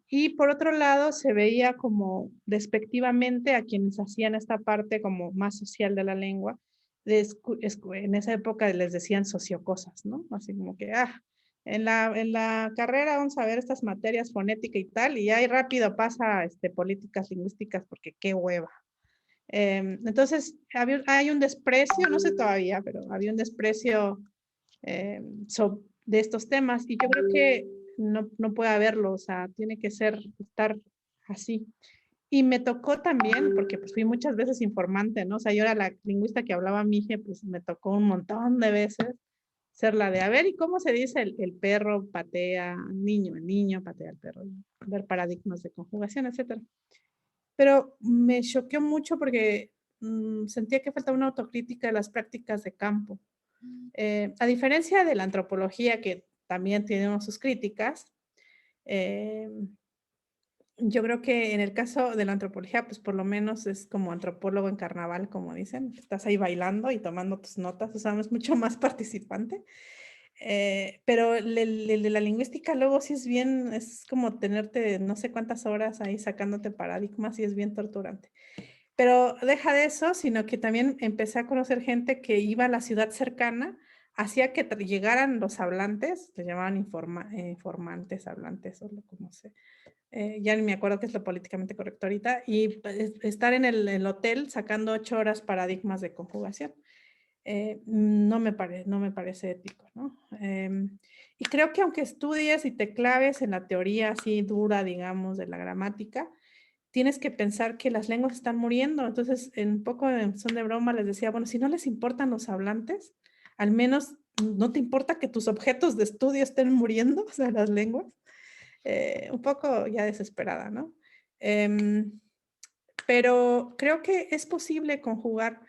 Y por otro lado, se veía como despectivamente a quienes hacían esta parte como más social de la lengua. En esa época les decían sociocosas, ¿no? Así como que, en la carrera vamos a ver estas materias fonética y tal, y ahí rápido pasa políticas lingüísticas porque qué hueva. Entonces, hay un desprecio, no sé todavía, pero había un desprecio de estos temas, y yo creo que no puede haberlo, o sea, tiene que estar así. Y me tocó también, porque pues fui muchas veces informante, ¿no? O sea, yo era la lingüista que hablaba mije, pues me tocó un montón de veces ser la de, a ver, ¿y cómo se dice el perro patea al niño, el niño patea al perro? Ver paradigmas de conjugación, etcétera. Pero me choqueó mucho porque sentía que faltaba una autocrítica de las prácticas de campo. A diferencia de la antropología, que también tiene sus críticas, yo creo que en el caso de la antropología, pues por lo menos es como antropólogo en carnaval, como dicen, estás ahí bailando y tomando tus notas, o sea, es mucho más participante. Pero el de la lingüística luego sí es como tenerte no sé cuántas horas ahí sacándote paradigmas y es bien torturante. Pero deja de eso, sino que también empecé a conocer gente que iba a la ciudad cercana, hacía que llegaran los hablantes, le llamaban informantes, hablantes, o como sé. Ya ni me acuerdo qué es lo políticamente correcto ahorita, y pues, estar en el hotel sacando 8 horas paradigmas de conjugación. No me parece ético, ¿no? Y creo que aunque estudies y te claves en la teoría así dura, digamos, de la gramática, tienes que pensar que las lenguas están muriendo. Entonces, un poco en son de broma les decía, bueno, si no les importan los hablantes, al menos no te importa que tus objetos de estudio estén muriendo, o sea, las lenguas. Un poco ya desesperada, ¿no? Pero creo que es posible conjugar.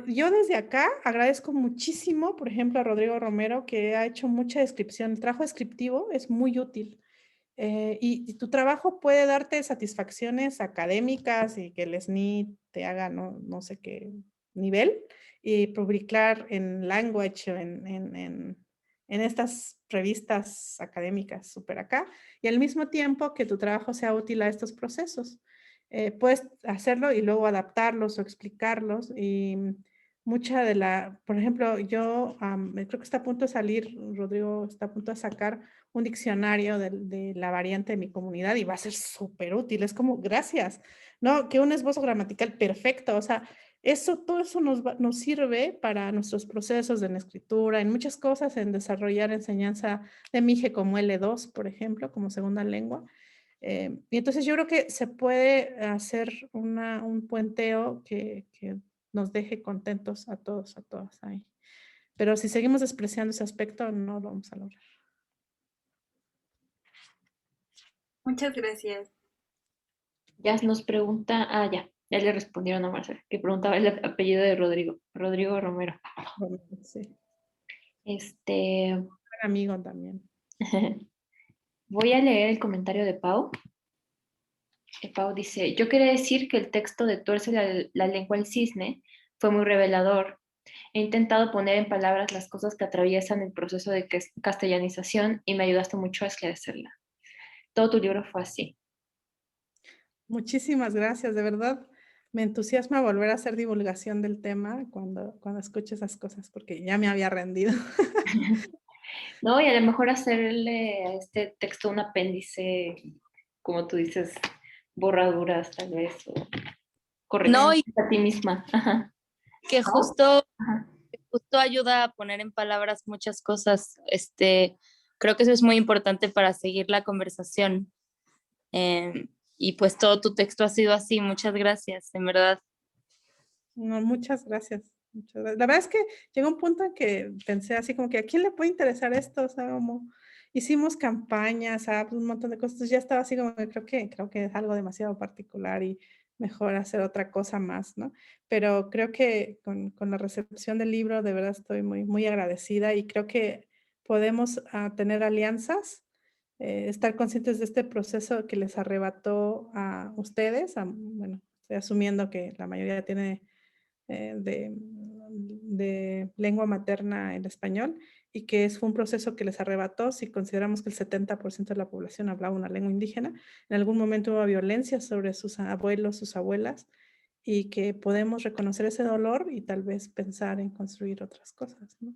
Yo desde acá agradezco muchísimo, por ejemplo, a Rodrigo Romero, que ha hecho mucha descripción. El trabajo descriptivo es muy útil. Y tu trabajo puede darte satisfacciones académicas y que el SNI te haga no sé qué nivel y publicar en Language o en estas revistas académicas súper acá y al mismo tiempo que tu trabajo sea útil a estos procesos. Puedes hacerlo y luego adaptarlos o explicarlos y mucha de por ejemplo, yo creo que está a punto de salir, Rodrigo está a punto de sacar un diccionario de la variante de mi comunidad y va a ser súper útil. Es como, gracias, ¿no? Que un esbozo gramatical perfecto, o sea, todo eso nos sirve para nuestros procesos de la escritura, en muchas cosas, en desarrollar enseñanza de Mije como L2, por ejemplo, como segunda lengua. Y entonces yo creo que se puede hacer un puenteo que nos deje contentos a todos, a todas ahí. Pero si seguimos despreciando ese aspecto, no lo vamos a lograr. Muchas gracias. Jazz nos pregunta, ya le respondieron a Marcela, que preguntaba el apellido de Rodrigo Romero. Sí. Buen amigo también. Voy a leer el comentario de Pau. Pau dice, yo quería decir que el texto de Tuerce la lengua al cisne fue muy revelador. He intentado poner en palabras las cosas que atraviesan el proceso de castellanización y me ayudaste mucho a esclarecerla. Todo tu libro fue así. Muchísimas gracias, de verdad. Me entusiasma volver a hacer divulgación del tema cuando escuche esas cosas, porque ya me había rendido. No, y a lo mejor hacerle a este texto un apéndice, como tú dices, borraduras tal vez, o No, y corregir a ti misma. Ajá. que ¿No? justo Ajá. ayuda a poner en palabras muchas cosas. Creo que eso es muy importante para seguir la conversación. Y pues todo tu texto ha sido así. Muchas gracias, en verdad. No, muchas gracias. Muchas gracias. La verdad es que llegó un punto en que pensé así como que ¿a quién le puede interesar esto? O sea, como hicimos campañas, un montón de cosas. Entonces ya estaba así como creo que es algo demasiado particular y mejor hacer otra cosa más, ¿no? Pero creo que con la recepción del libro de verdad estoy muy, muy agradecida y creo que podemos tener alianzas, estar conscientes de este proceso que les arrebató a ustedes, bueno, estoy asumiendo que la mayoría tiene de lengua materna el español y que fue un proceso que les arrebató. Si consideramos que el 70% de la población hablaba una lengua indígena, en algún momento hubo violencia sobre sus abuelos, sus abuelas, y que podemos reconocer ese dolor y tal vez pensar en construir otras cosas, ¿no?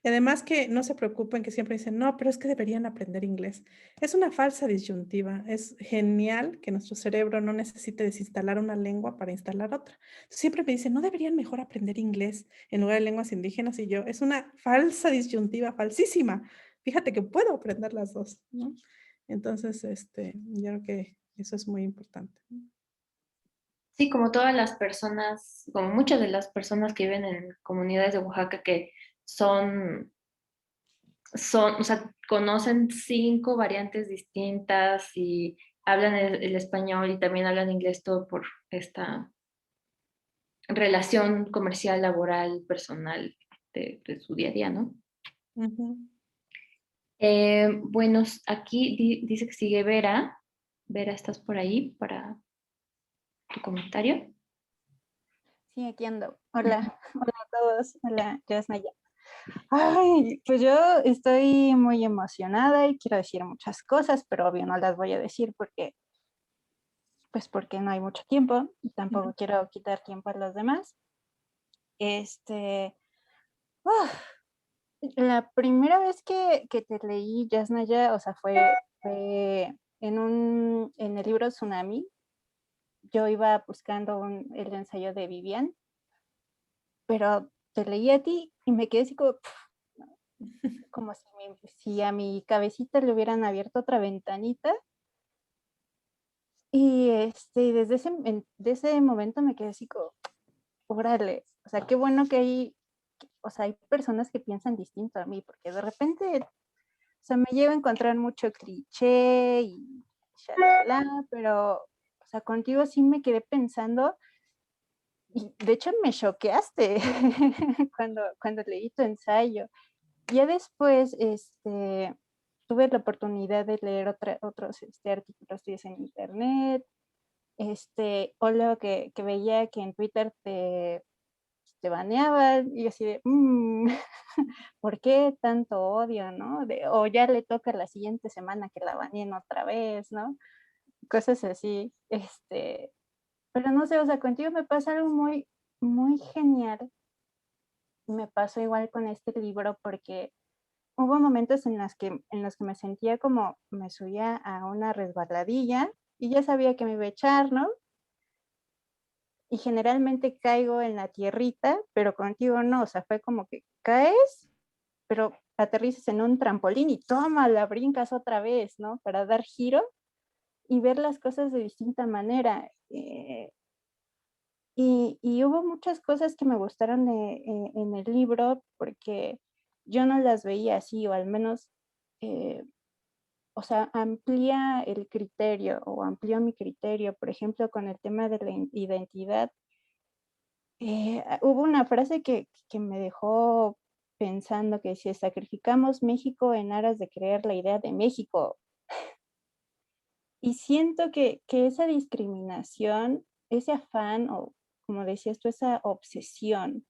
Y además que no se preocupen, que siempre dicen, no, pero es que deberían aprender inglés. Es una falsa disyuntiva. Es genial que nuestro cerebro no necesite desinstalar una lengua para instalar otra. Siempre me dicen, ¿no deberían mejor aprender inglés en lugar de lenguas indígenas? Y yo, es una falsa disyuntiva, falsísima. Fíjate que puedo aprender las dos, ¿no? Entonces, yo creo que eso es muy importante. Sí, como todas las personas, como muchas de las personas que viven en comunidades de Oaxaca que o sea, conocen 5 variantes distintas y hablan el español y también hablan inglés todo por esta relación comercial, laboral, personal de su día a día, ¿no? Ujú. Bueno, aquí dice que sigue Vera. Vera, ¿estás por ahí para tu comentario? Sí, aquí ando. Hola, hola a todos. Hola, Yasnaya. Ay, pues yo estoy muy emocionada y quiero decir muchas cosas, pero obvio no las voy a decir porque no hay mucho tiempo y tampoco quiero quitar tiempo a los demás. uf, la primera vez que te leí, Yasnaya, o sea, fue en el libro Tsunami. Yo iba buscando el ensayo de Vivian, pero te leí a ti y me quedé así como si a mi cabecita le hubieran abierto otra ventanita. Y desde de ese momento me quedé así como, órale, o sea, qué bueno que o sea, hay personas que piensan distinto a mí, porque de repente, o sea, me llevo a encontrar mucho cliché y shalala, pero, o sea, contigo sí me quedé pensando, y de hecho me choqueaste cuando leí tu ensayo. Ya después, tuve la oportunidad de leer otros artículos tuyos en internet, o luego que veía que en Twitter te baneaban, y yo así de, ¿por qué tanto odio, no? O ya le toca la siguiente semana que la baneen otra vez, ¿no? Cosas así, pero no sé, o sea, contigo me pasa algo muy, muy genial. Me pasó igual con este libro porque hubo momentos en los que me sentía como me subía a una resbaladilla y ya sabía que me iba a echar, ¿no? Y generalmente caigo en la tierrita, pero contigo no, o sea, fue como que caes, pero aterrizas en un trampolín y toma, la brincas otra vez, ¿no? Para dar giro y ver las cosas de distinta manera. Y hubo muchas cosas que me gustaron en el libro porque yo no las veía así, o al menos, o sea, amplía el criterio o amplió mi criterio, por ejemplo, con el tema de la identidad. Hubo una frase que me dejó pensando que decía, sacrificamos México en aras de crear la idea de México. Y siento que esa discriminación, ese afán, o como decías tú, esa obsesión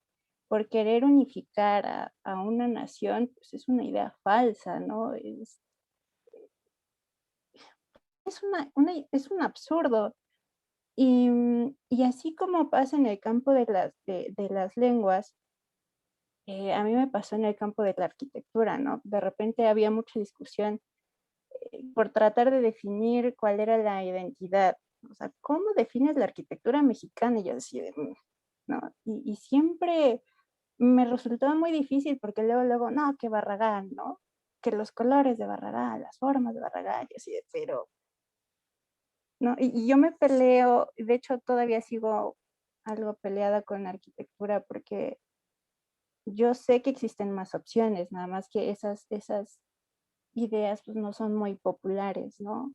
por querer unificar a una nación, pues es una idea falsa, ¿no? Es un absurdo. Y así como pasa en el campo de las lenguas, a mí me pasó en el campo de la arquitectura, ¿no? De repente había mucha discusión por tratar de definir cuál era la identidad. O sea, ¿cómo defines la arquitectura mexicana? Y yo decía, ¿no? Y siempre me resultaba muy difícil porque luego, no, que Barragán, ¿no? Que los colores de Barragán, las formas de Barragán, y así de, pero, ¿no? Y yo me peleo, de hecho todavía sigo algo peleada con la arquitectura porque yo sé que existen más opciones, nada más que esas ideas pues, no son muy populares, ¿no?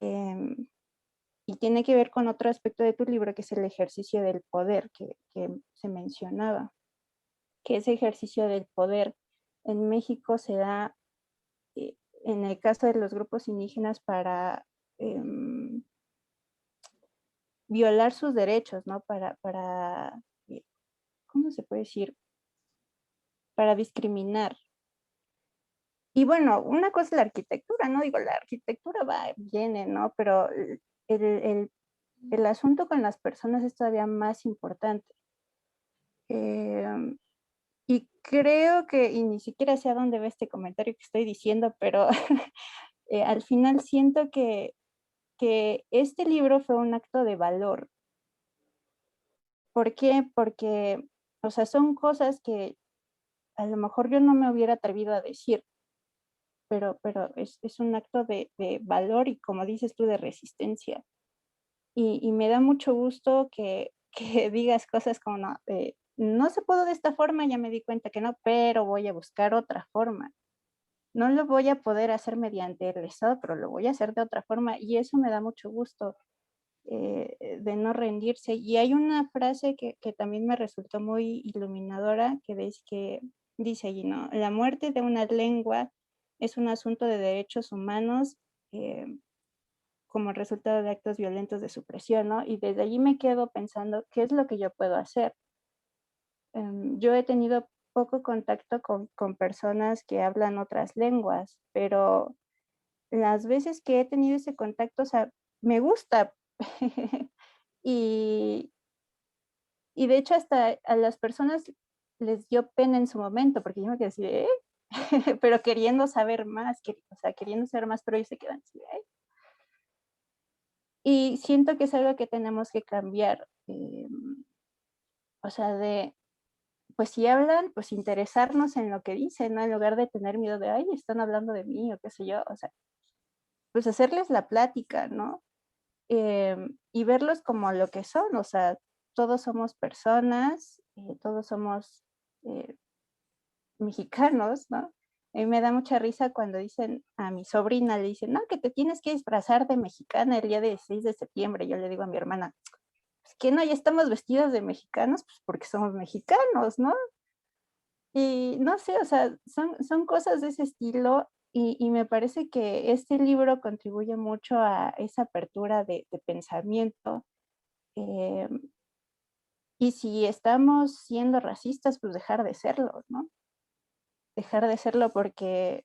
Y tiene que ver con otro aspecto de tu libro, que es el ejercicio del poder que se mencionaba, que ese ejercicio del poder en México se da, en el caso de los grupos indígenas, para violar sus derechos, ¿no? ¿Cómo se puede decir? Para discriminar. Y bueno, una cosa es la arquitectura, ¿no? Digo, la arquitectura va, viene, ¿no? Pero el asunto con las personas es todavía más importante. Y creo que, y ni siquiera sé a dónde va este comentario que estoy diciendo, pero al final siento que este libro fue un acto de valor. ¿Por qué? Porque, o sea, son cosas que a lo mejor yo no me hubiera atrevido a decir, pero es un acto de valor y, como dices tú, de resistencia. Y me da mucho gusto que digas cosas como, no, no se pudo de esta forma, ya me di cuenta que no, pero voy a buscar otra forma. No lo voy a poder hacer mediante el Estado, pero lo voy a hacer de otra forma y eso me da mucho gusto, de no rendirse. Y hay una frase que también me resultó muy iluminadora que dice allí, ¿no? La muerte de una lengua es un asunto de derechos humanos, eh, como resultado de actos violentos de supresión, ¿no? Y desde allí me quedo pensando, ¿qué es lo que yo puedo hacer? Yo he tenido poco contacto con personas que hablan otras lenguas, pero las veces que he tenido ese contacto, o sea, me gusta. Y, y de hecho hasta a las personas les dio pena en su momento, porque yo me quedé así de, ¿eh? Pero queriendo saber más, o sea, queriendo saber más, pero ellos se quedan así de, ¿eh? Y siento que es algo que tenemos que cambiar, o sea, pues si hablan, pues interesarnos en lo que dicen, ¿no? En lugar de tener miedo de, ay, están hablando de mí o qué sé yo, o sea, pues hacerles la plática, ¿no? Y verlos como lo que son, o sea, todos somos personas, todos somos mexicanos, ¿no? A mí me da mucha risa cuando dicen a mi sobrina, le dicen, no, que te tienes que disfrazar de mexicana el día 16 de septiembre. Yo le digo a mi hermana, pues que no, ya estamos vestidos de mexicanos, pues porque somos mexicanos, ¿no? Y no sé, o sea, son cosas de ese estilo y me parece que este libro contribuye mucho a esa apertura de pensamiento. eh, y si estamos siendo racistas, pues dejar de serlo, ¿no? Dejar de serlo porque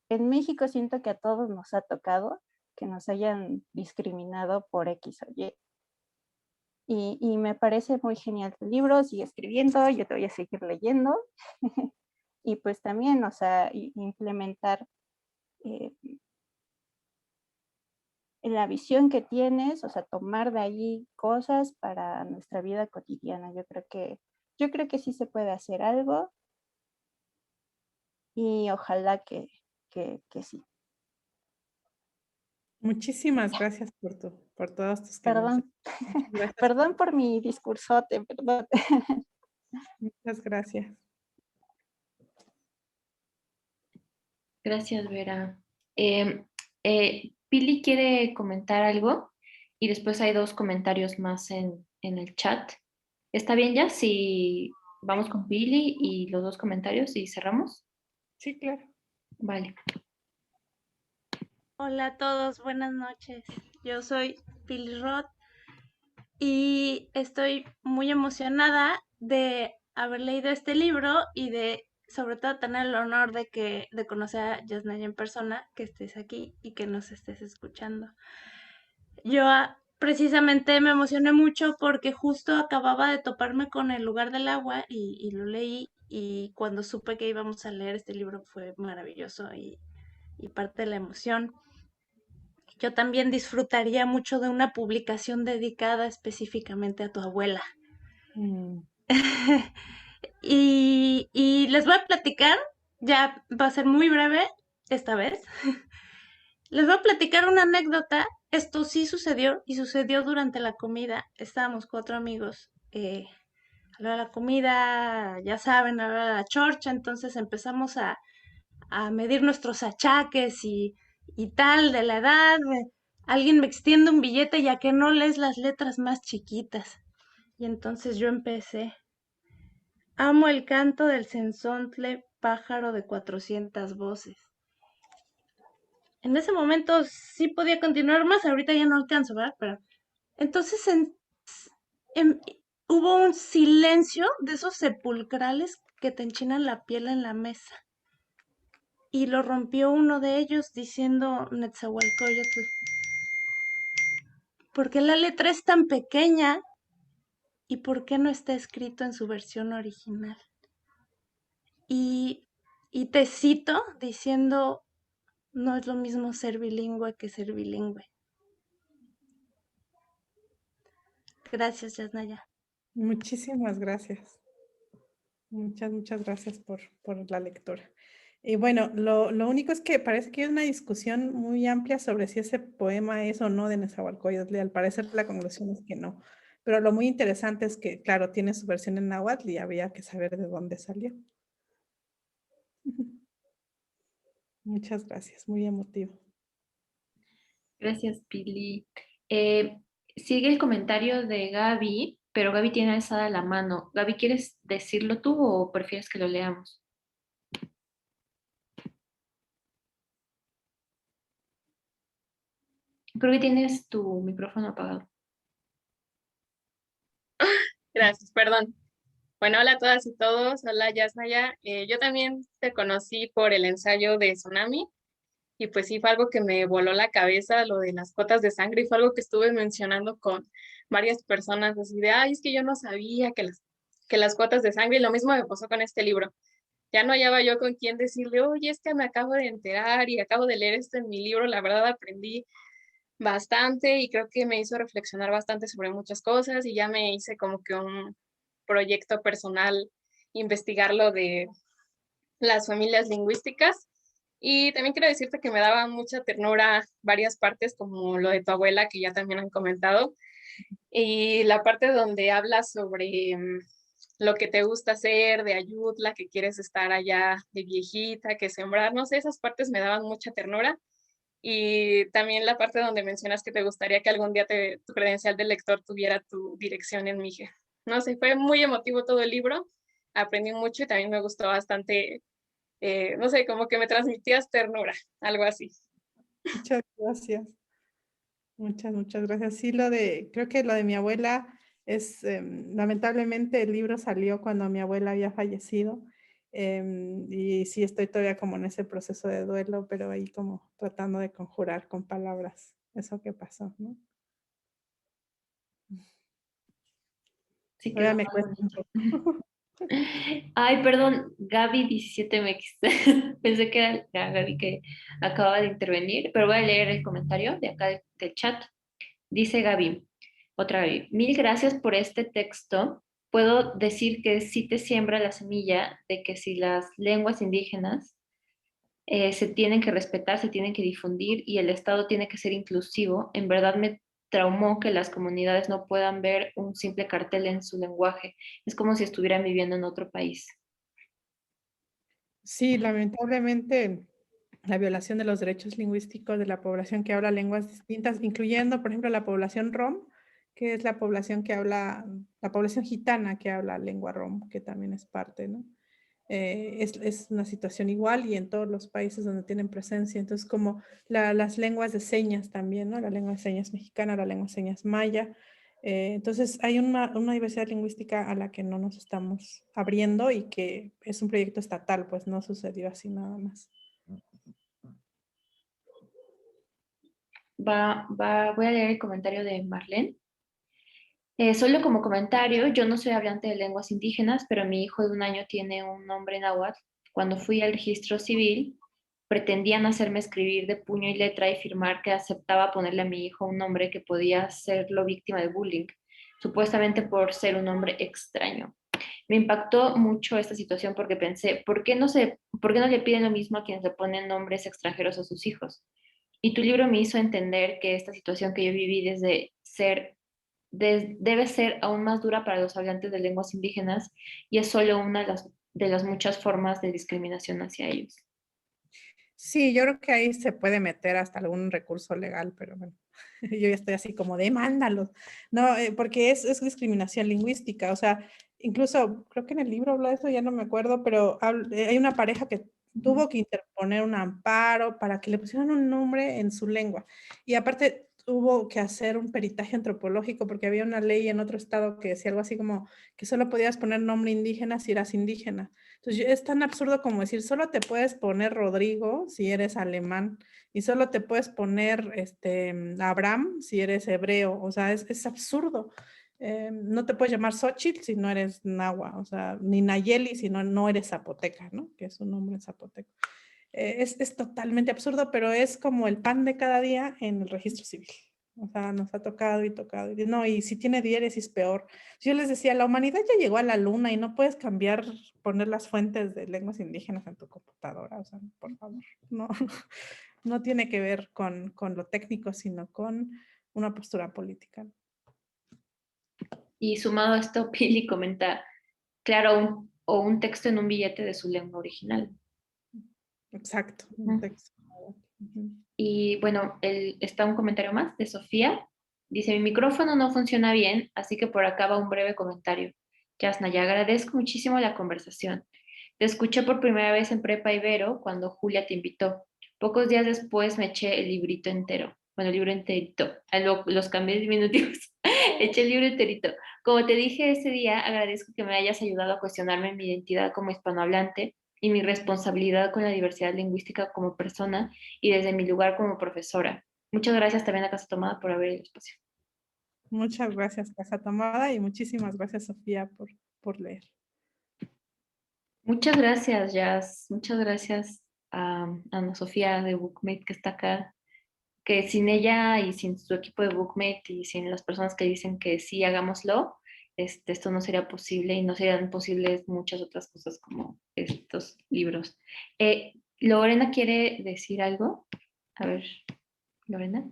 en México siento que a todos nos ha tocado que nos hayan discriminado por X o Y. Y me parece muy genial tu libro, sigue escribiendo, yo te voy a seguir leyendo. Y pues también, o sea, implementar eh, la visión que tienes, o sea, tomar de ahí cosas para nuestra vida cotidiana. Yo creo que sí se puede hacer algo y ojalá que sí. Muchísimas gracias por todos tus cariños. Perdón, Muchas gracias. perdón por mi discursote, perdón. Muchas gracias. Gracias, Vera. Pili quiere comentar algo y después hay dos comentarios más en el chat. ¿Está bien ya si vamos con Pili y los dos comentarios y cerramos? Sí, claro. Vale. Hola a todos, buenas noches. Yo soy Pili Roth y estoy muy emocionada de haber leído este libro y de sobre todo tener el honor de conocer a Yasnaya en persona, que estés aquí y que nos estés escuchando. Yo precisamente me emocioné mucho porque justo acababa de toparme con El lugar del agua y lo leí, y cuando supe que íbamos a leer este libro fue maravilloso y parte de la emoción. Yo también disfrutaría mucho de una publicación dedicada específicamente a tu abuela. Y les voy a platicar, ya va a ser muy breve esta vez. Les voy a platicar una anécdota. Esto sí sucedió y sucedió durante la comida. Estábamos 4 amigos. A la hora de la comida, ya saben, a la hora de la chorcha, entonces empezamos a medir nuestros achaques y tal de la edad. Alguien me extiende un billete ya que no lees las letras más chiquitas. Y entonces yo empecé. Amo el canto del censontle, pájaro de 400 voces. En ese momento sí podía continuar más, ahorita ya no alcanzo, ¿verdad? Pero entonces en- hubo un silencio de esos sepulcrales que te enchinan la piel en la mesa. Y lo rompió uno de ellos diciendo Netzahualcóyotl. ¿Por qué la letra es tan pequeña y por qué no está escrito en su versión original? y te cito diciendo, no es lo mismo ser bilingüe que ser bilingüe. Gracias, Yasnaya. Muchísimas gracias. Muchas gracias por la lectura. Y bueno, lo único es que parece que hay una discusión muy amplia sobre si ese poema es o no de Nezahualcóyotl. Al parecer la conclusión es que no. Pero lo muy interesante es que, claro, tiene su versión en náhuatl y había que saber de dónde salió. Muchas gracias, muy emotivo. Gracias, Pili. Sigue el comentario de Gaby, pero Gaby tiene alzada la mano. Gaby, ¿quieres decirlo tú o prefieres que lo leamos? Creo que tienes tu micrófono apagado. Gracias, perdón. Bueno, hola a todas y todos. Hola, Yasnaya. Yo también te conocí por el ensayo de Tsunami y pues sí fue algo que me voló la cabeza, lo de las cuotas de sangre, y fue algo que estuve mencionando con varias personas, así de, ay, es que yo no sabía que las cuotas de sangre, y lo mismo me pasó con este libro. Ya no hallaba yo con quién decirle, oye, es que me acabo de enterar y acabo de leer esto en mi libro, la verdad aprendí bastante y creo que me hizo reflexionar bastante sobre muchas cosas y ya me hice como que un proyecto personal investigar lo de las familias lingüísticas. Y también quiero decirte que me daba mucha ternura varias partes, como lo de tu abuela, que ya también han comentado, y la parte donde hablas sobre lo que te gusta hacer, de Ayutla, que quieres estar allá de viejita, que sembrar, no sé, esas partes me daban mucha ternura. Y también la parte donde mencionas que te gustaría que algún día tu credencial de lector tuviera tu dirección en Mije. No sé, fue muy emotivo todo el libro, aprendí mucho y también me gustó bastante, no sé, como que me transmitías ternura, algo así. Muchas gracias. Muchas gracias. Sí, creo que lo de mi abuela es, lamentablemente el libro salió cuando mi abuela había fallecido. Y sí, estoy todavía como en ese proceso de duelo, pero ahí como tratando de conjurar con palabras eso que pasó, ¿no? Sí, Todavía quedó me muy cuesta un bonito. poco. Ay, perdón, Gaby 17MX. Pensé que era la Gaby que acaba de intervenir, pero voy a leer el comentario de acá del chat. Dice Gaby, otra Gaby, mil gracias por este texto. Puedo decir que sí te siembra la semilla de que si las lenguas indígenas se tienen que respetar, se tienen que difundir y el Estado tiene que ser inclusivo, en verdad me traumó que las comunidades no puedan ver un simple cartel en su lenguaje. Es como si estuvieran viviendo en otro país. Sí, lamentablemente la violación de los derechos lingüísticos de la población que habla lenguas distintas, incluyendo, por ejemplo, la población rom, que es la población que habla, la población gitana que habla lengua rom, que también es parte, ¿no? Es una situación igual y en todos los países donde tienen presencia. Entonces, como las lenguas de señas también, ¿no? La lengua de señas mexicana, la lengua de señas maya. Entonces, hay una diversidad lingüística a la que no nos estamos abriendo y que es un proyecto estatal, pues no sucedió así nada más. Voy a leer el comentario de Marlene. Solo como comentario, yo no soy hablante de lenguas indígenas, pero mi hijo de 1 año tiene un nombre náhuatl. Cuando fui al registro civil, pretendían hacerme escribir de puño y letra y firmar que aceptaba ponerle a mi hijo un nombre que podía hacerlo víctima de bullying, supuestamente por ser un nombre extraño. Me impactó mucho esta situación porque pensé, ¿por qué no le piden lo mismo a quienes le ponen nombres extranjeros a sus hijos? Y tu libro me hizo entender que esta situación que yo viví debe ser aún más dura para los hablantes de lenguas indígenas y es solo una de las muchas formas de discriminación hacia ellos. Sí, yo creo que ahí se puede meter hasta algún recurso legal, pero bueno, yo ya estoy así como demándalos. No, porque es discriminación lingüística, o sea, incluso creo que en el libro habla de eso, ya no me acuerdo, pero hay una pareja que tuvo que interponer un amparo para que le pusieran un nombre en su lengua. Y aparte tuvo que hacer un peritaje antropológico porque había una ley en otro estado que decía algo así como que solo podías poner nombre indígena si eras indígena. Entonces es tan absurdo como decir, solo te puedes poner Rodrigo si eres alemán y solo te puedes poner Abraham si eres hebreo. O sea, es absurdo. No te puedes llamar Xochitl si no eres náhuatl, o sea, ni Nayeli si no eres zapoteca, ¿no? Que es un nombre en zapoteco. Es totalmente absurdo, pero es como el pan de cada día en el registro civil. O sea, nos ha tocado y tocado. No, y si tiene diéresis, peor. Yo les decía, la humanidad ya llegó a la luna y no puedes poner las fuentes de lenguas indígenas en tu computadora. O sea, por favor, no, no tiene que ver con lo técnico, sino con una postura política. Y sumado a esto, Pili comenta, claro, o un texto en un billete de su lengua original. Exacto, un texto. Y bueno, está un comentario más de Sofía. Dice, mi micrófono no funciona bien, así que por acá va un breve comentario. Yasnaya, agradezco muchísimo la conversación. Te escuché por primera vez en Prepa Ibero cuando Julia te invitó. Pocos días después me eché el librito entero. Bueno, el libro enterito. Los cambié diminutivos. Eché el libro enterito. Como te dije ese día, agradezco que me hayas ayudado a cuestionarme mi identidad como hispanohablante y mi responsabilidad con la diversidad lingüística como persona y desde mi lugar como profesora. Muchas gracias también a Casa Tomada por abrir el espacio. Muchas gracias, Casa Tomada, y muchísimas gracias, Sofía, por leer. Muchas gracias, Jazz. Muchas gracias a Ana Sofía de Bookmate que está acá, que sin ella y sin su equipo de Bookmate y sin las personas que dicen que sí, hagámoslo, esto no sería posible y no serían posibles muchas otras cosas como estos libros. Lorena quiere decir algo. A ver, Lorena.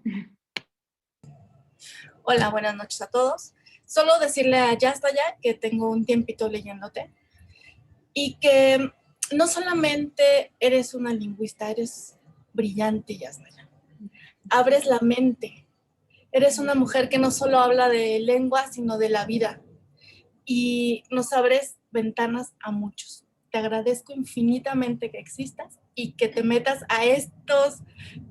Hola, buenas noches a todos. Solo decirle a Yasnaya que tengo un tiempito leyéndote y que no solamente eres una lingüista, eres brillante, Yasnaya. Abres la mente. Eres una mujer que no solo habla de lengua, sino de la vida. Y nos abres ventanas a muchos. Te agradezco infinitamente que existas y que te metas a estos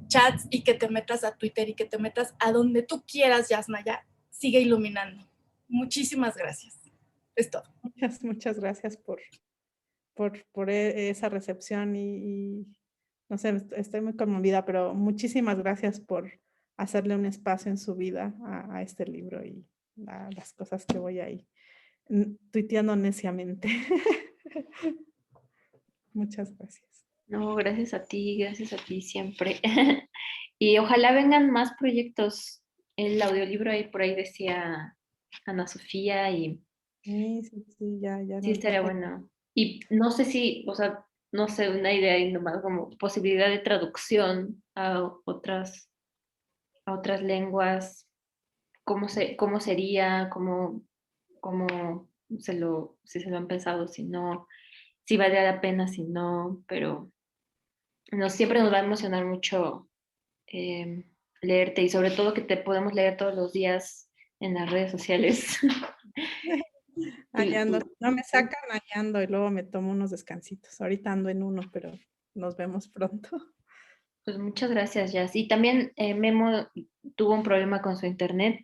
chats y que te metas a Twitter y que te metas a donde tú quieras, Yasnaya. Sigue iluminando. Muchísimas gracias. Es todo. Muchas gracias por esa recepción y no sé, estoy muy conmovida, pero muchísimas gracias por hacerle un espacio en su vida a este libro y a las cosas que voy ahí tuiteando neciamente. Muchas gracias. No, gracias a ti siempre. Y ojalá vengan más proyectos. El audiolibro ahí por ahí decía Ana Sofía y Sí, ya. sí estaría bueno. Y no sé si, o sea, no sé, una idea ahí nomás como posibilidad de traducción a otras lenguas, cómo sería, si se lo han pensado, si no, si vale la pena, si no, pero siempre nos va a emocionar mucho leerte y sobre todo que te podemos leer todos los días en las redes sociales. Hallando, no me sacan hallando y luego me tomo unos descansitos. Ahorita ando en uno, pero nos vemos pronto. Pues muchas gracias, Jazz. Y también Memo tuvo un problema con su internet.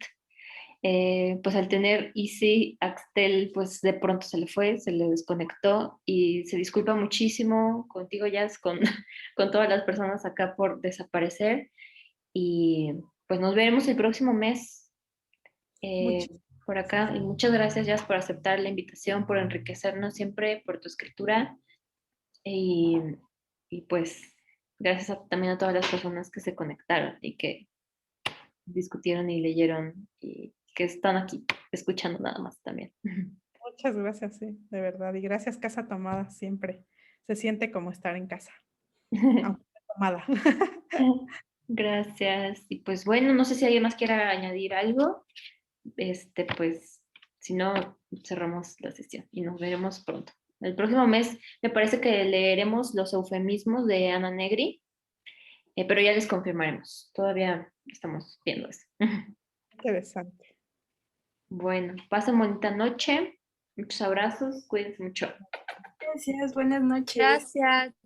Pues al tener Easy, Axtel, pues de pronto se le fue, se le desconectó y se disculpa muchísimo contigo, Jazz, con todas las personas acá por desaparecer. Y pues nos veremos el próximo mes por acá. Y muchas gracias, Jazz, por aceptar la invitación, por enriquecernos siempre, por tu escritura. Y pues gracias también a todas las personas que se conectaron y que discutieron y leyeron y que están aquí escuchando nada más también. Muchas gracias, sí, de verdad. Y gracias, Casa Tomada, siempre. Se siente como estar en casa, aunque tomada. Gracias. Y pues bueno, no sé si alguien más quiera añadir algo. Pues si no, cerramos la sesión y nos veremos pronto. El próximo mes me parece que leeremos los eufemismos de Ana Negri, pero ya les confirmaremos. Todavía estamos viendo eso. Interesante. Bueno, pasen bonita noche. Muchos abrazos. Cuídense mucho. Gracias, buenas noches. Gracias.